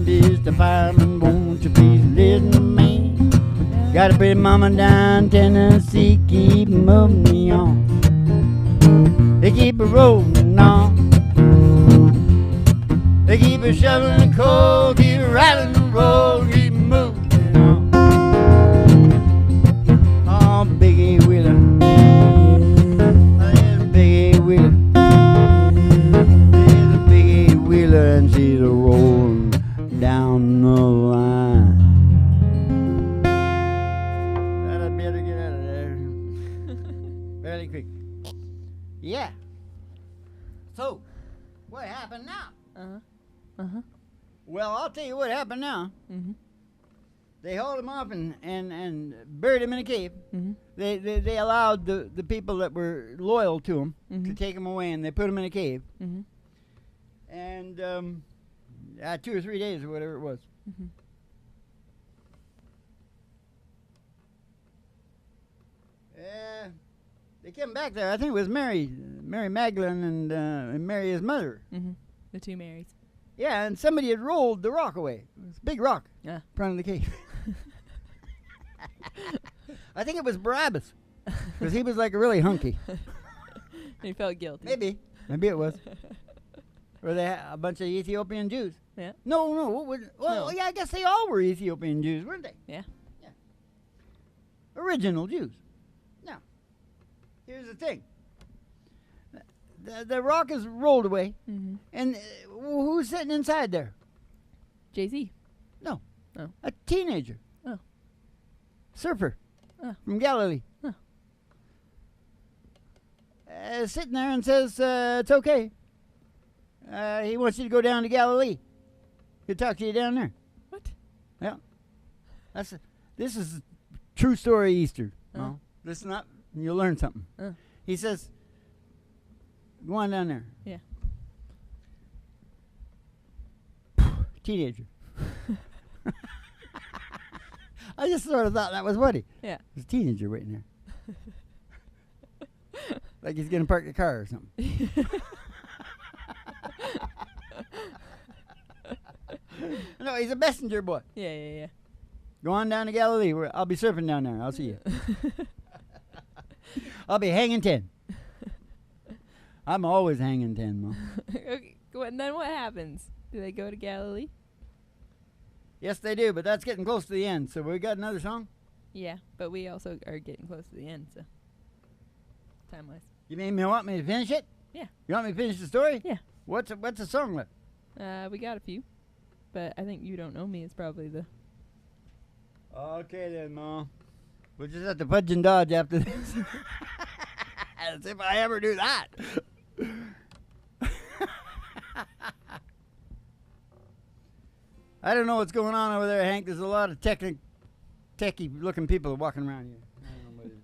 Mr. Fireman, won't you please listen to me? Got a pretty mama down Tennessee, keep moving me on. They keep her rolling on. They keep her shoveling the coal, keep her rattling the road, keep moving on. Oh, big eight-wheeler. There's a big eight-wheeler. There's a big eight-wheeler and she's a rolling down the line. I'd better get out of there fairly quick. Yeah. So, what happened now? Well, I'll tell you what happened now. They hauled him off and buried him in a cave. They allowed the people that were loyal to him to take him away, and they put him in a cave. And 2 or 3 days or whatever it was. They came back there. I think it was Mary Magdalene and Mary, his mother. The two Marys. Yeah, and somebody had rolled the rock away. It was a big rock Yeah. in front of the cave. I think it was Barabbas, because he was like really hunky. He felt guilty. Maybe it was. Or they had a bunch of Ethiopian Jews. Yeah. No. Well, No. yeah, I guess they all were Ethiopian Jews, weren't they? Yeah. Original Jews. Now, here's the thing. The rock is rolled away, Mm-hmm. and who's sitting inside there? Jay-Z. No. Oh. A teenager. Oh. Surfer. Oh. From Galilee. Oh. Sitting there and says, it's okay. He wants you to go down to Galilee. He'll talk to you down there. What? Yeah. This is true story Easter. Oh. No, this is not. You'll learn something. Oh. He says, go on down there. Yeah. Teenager. I just sort of thought that was Woody. Yeah. There's a teenager waiting there. Like he's going to park the car or something. No, he's a messenger boy. Yeah. Go on down to Galilee. I'll be surfing down there. I'll see you. I'll be hanging 10. I'm always hanging 10, Mom. Okay. And then what happens? Do they go to Galilee? Yes, they do, but that's getting close to the end. So we got another song? Yeah, but we also are getting close to the end, so time-wise. You want me to finish it? Yeah. You want me to finish the story? Yeah. What's the song left? We got a few, but I think You Don't Know Me is probably the... Okay then, Mom. We'll just have to fudge and dodge after this. As if I ever do that. I don't know what's going on over there, Hank. There's a lot of techie-looking people walking around here. I don't know what it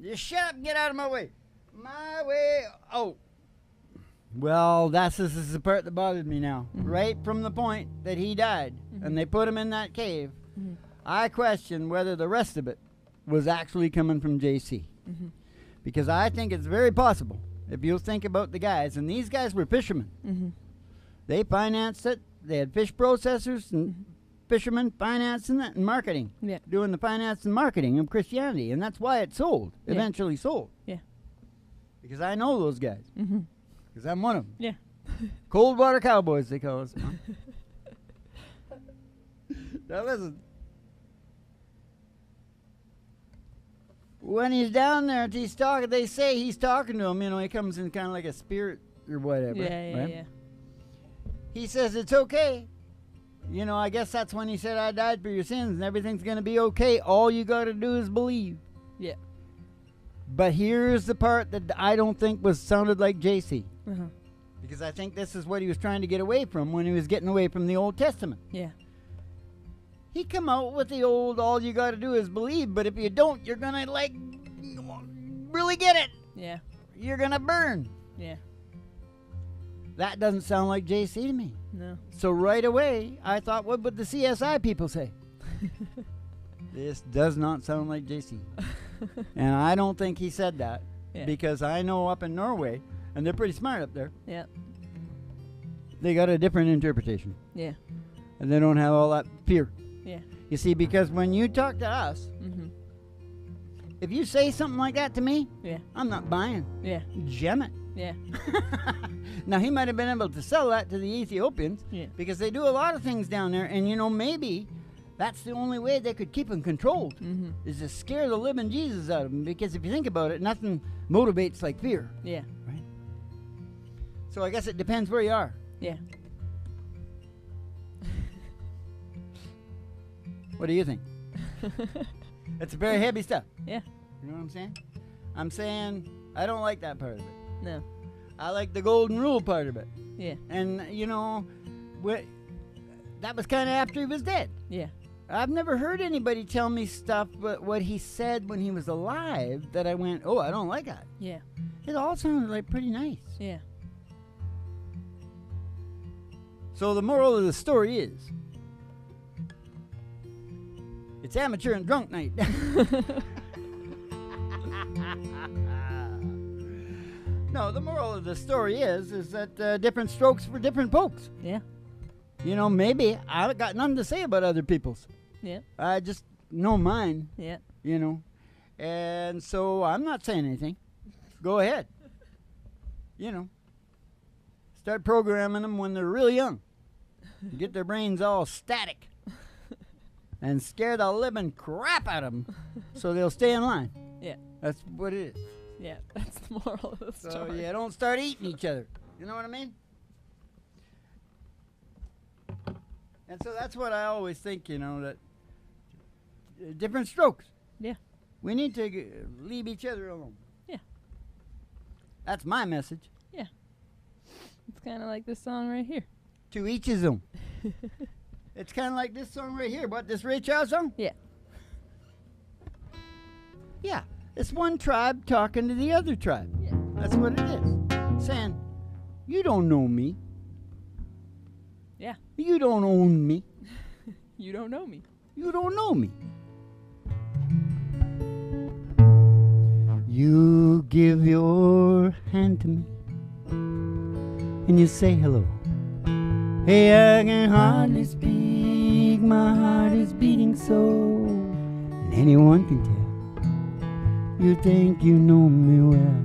is. Just shut up and get out of my way. My way. Oh. Well, this is the part that bothered me now. Mm-hmm. Right from the point that he died, and they put him in that cave, I question whether the rest of it was actually coming from JC. Mm-hmm. Because I think it's very possible, if you'll think about the guys, and these guys were fishermen. Mm-hmm. They financed it. They had fish processors and fishermen financing it and marketing. Yeah. Doing the finance and marketing of Christianity. And that's why it sold, Yeah. eventually sold. Yeah. Because I know those guys. Mm-hmm. Because I'm one of them. Yeah. Cold water cowboys, they call us. Huh? Now listen. When he's down there, he's talking. They say he's talking to him. You know, he comes in kind of like a spirit or whatever. Yeah. right? He says it's okay. You know, I guess that's when he said, I died for your sins and everything's going to be okay. All you got to do is believe. Yeah. But here's the part that I don't think sounded like JC. Uh-huh. Because I think this is what he was trying to get away from when he was getting away from the Old Testament. Yeah. He come out with the old, all you got to do is believe, but if you don't, you're going to, like, really get it. Yeah. You're going to burn. Yeah. That doesn't sound like JC to me. No. So right away, I thought, what would the CSI people say? This does not sound like JC. And I don't think he said that. Yeah. Because I know up in Norway, and they're pretty smart up there, Yeah. they got a different interpretation. Yeah. And they don't have all that fear. Yeah. You see, because when you talk to us, Mm-hmm. if you say something like that to me, Yeah. I'm not buying. Yeah. Gem it. Yeah. Now, he might have been able to sell that to the Ethiopians Yeah. because they do a lot of things down there, and, you know, maybe that's the only way they could keep them controlled Mm-hmm. is to scare the living Jesus out of them, because if you think about it, nothing motivates like fear, Yeah. right? So I guess it depends where you are. Yeah. What do you think? It's very heavy stuff. Yeah. You know what I'm saying? I'm saying I don't like that part of it. No. I like the golden rule part of it. Yeah. And, you know, that was kind of after he was dead. Yeah. I've never heard anybody tell me stuff but what he said when he was alive that I went, oh, I don't like that. Yeah. It all sounded like pretty nice. Yeah. So the moral of the story is, it's amateur and drunk night. No, the moral of the story is that different strokes for different folks. Yeah. You know, maybe I've got nothing to say about other people's. Yeah. I just know mine. Yeah. You know, and so I'm not saying anything. Go ahead. You know, start programming them when they're really young. Get their brains all static and scare the living crap out of them so they'll stay in line. Yeah. That's what it is. Yeah, that's the moral of the So, story. yeah, don't start eating each other. You know what I mean? And so that's what I always think, you know, that different strokes. Yeah. We need to leave each other alone. Yeah. That's my message. Yeah. It's kind of like this song right here. To each his own. It's kind of like this song right here. What, this Ray Charles song? Yeah. Yeah. It's one tribe talking to the other tribe. Yeah. That's what it is. Saying, you don't know me. Yeah. You don't own me. You don't know me. You don't know me. You give your hand to me and you say hello. Hey, I can hardly speak, my heart is beating so. And anyone can tell. You think you know me well,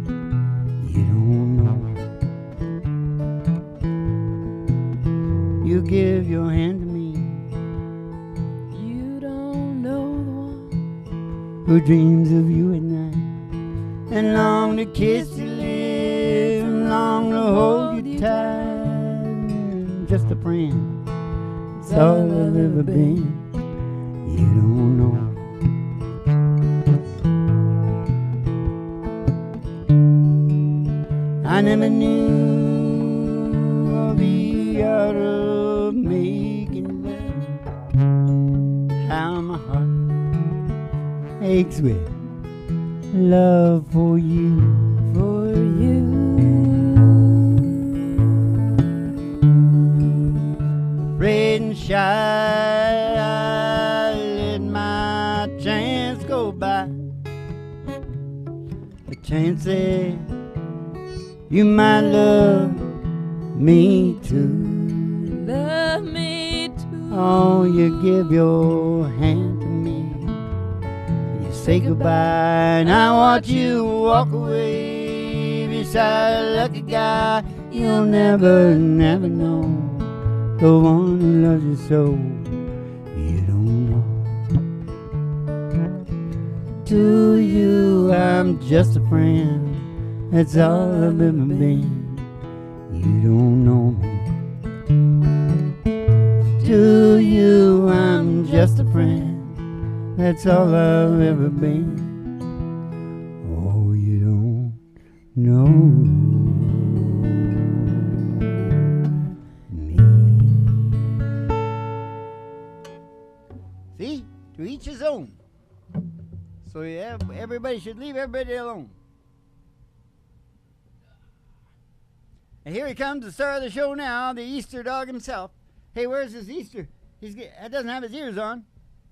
you don't know. You give your hand to me. You don't know the one Who dreams of you at night and long to kiss you lips and long to hold you tight. Just a friend, it's all I've ever been. You don't know. I never knew of the art of making love. How my heart aches with love for you, for you. Afraid and shy, I let my chance go by. The chance that you might love me too. love me too. Oh, you give your hand to me. You say goodbye, and I watch you walk away beside a lucky guy. You'll never, never know the one who loves you so. You don't know. To you, I'm just a friend. That's all I've ever been. You don't know me. To you, I'm just a friend. That's all I've ever been. Oh, you don't know me. See? To each his own. So yeah, everybody should leave everybody alone. And here he comes, the star of the show now, the Easter dog himself. Hey, where's his Easter? He doesn't have his ears on.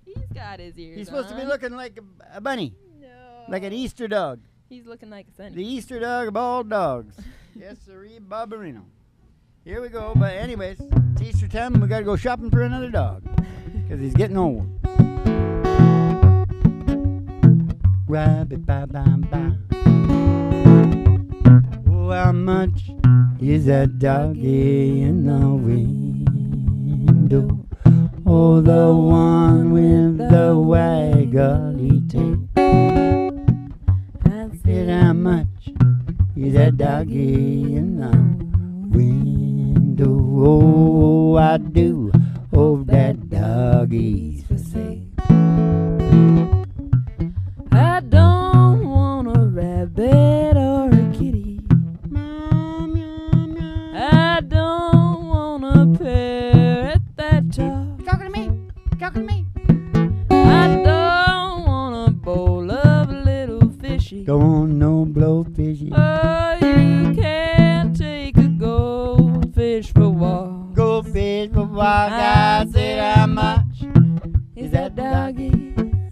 He's got his ears He's supposed to be on. looking like a bunny, No. like an Easter dog. He's looking like a sunny. The Easter dog of all dogs. Yes, sirree, Barbarino. Here we go, but anyways, it's Easter time and we gotta go shopping for another dog. Because he's getting old. Rabbit-ba-bam-bam. Oh, how much is that doggy in the window? Oh, the one with the waggly tail. I said, how much is that doggy in the window? Oh, I do. Oh, that doggy's for sale. I don't want a rabbit or a kitty. I don't want a parrot that talks. Talking to me. Talking to me. I don't want a bowl of little fishy. Don't want no blowfishy. Oh, you can't take a goldfish for a walk. Goldfish for walk. I said, how much Is that doggy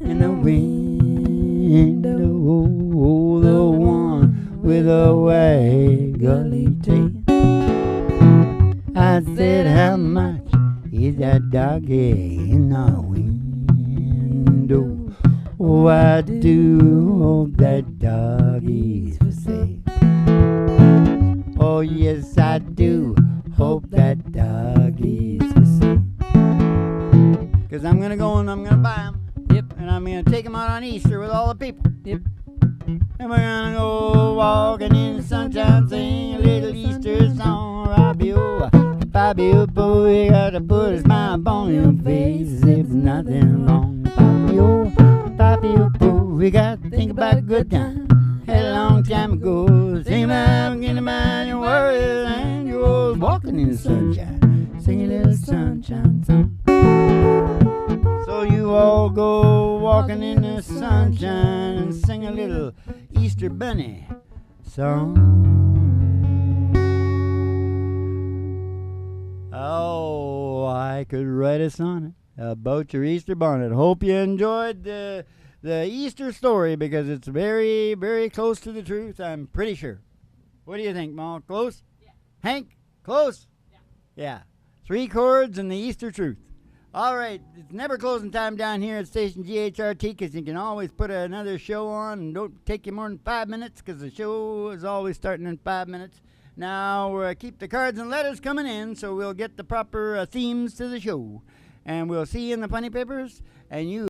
in the window? Oh, the one with a way that doggy in the window. Oh, I do hope that doggy's safe. Oh, yes, I do hope that doggy's safe. 'Cause I'm gonna go and I'm gonna buy him. Yep. And I'm gonna take him out on Easter with all the people. Yep. And we're gonna go walking in the sunshine, sing a little Easter song. Robbie-o, Bobby-o, you gotta put a smile on your face if nothing wrong. Bobby-o, Bobby-o, we gotta think about a good time. Had a long time ago. Sing about getting mind your worries and you're walking in the sunshine. Sing a little sunshine song. So you all go walking in the sunshine and sing a little Easter bunny song. Oh, I could write a sonnet about your Easter bonnet. Hope you enjoyed the Easter story because it's very, very close to the truth, I'm pretty sure. What do you think, Ma? Close? Yeah. Hank? Close? Yeah. 3 chords and the Easter truth. All right, it's never closing time down here at Station GHRT because you can always put another show on and don't take you more than 5 minutes because the show is always starting in 5 minutes. Now, keep the cards and letters coming in so we'll get the proper themes to the show. And we'll see you in the funny papers, and you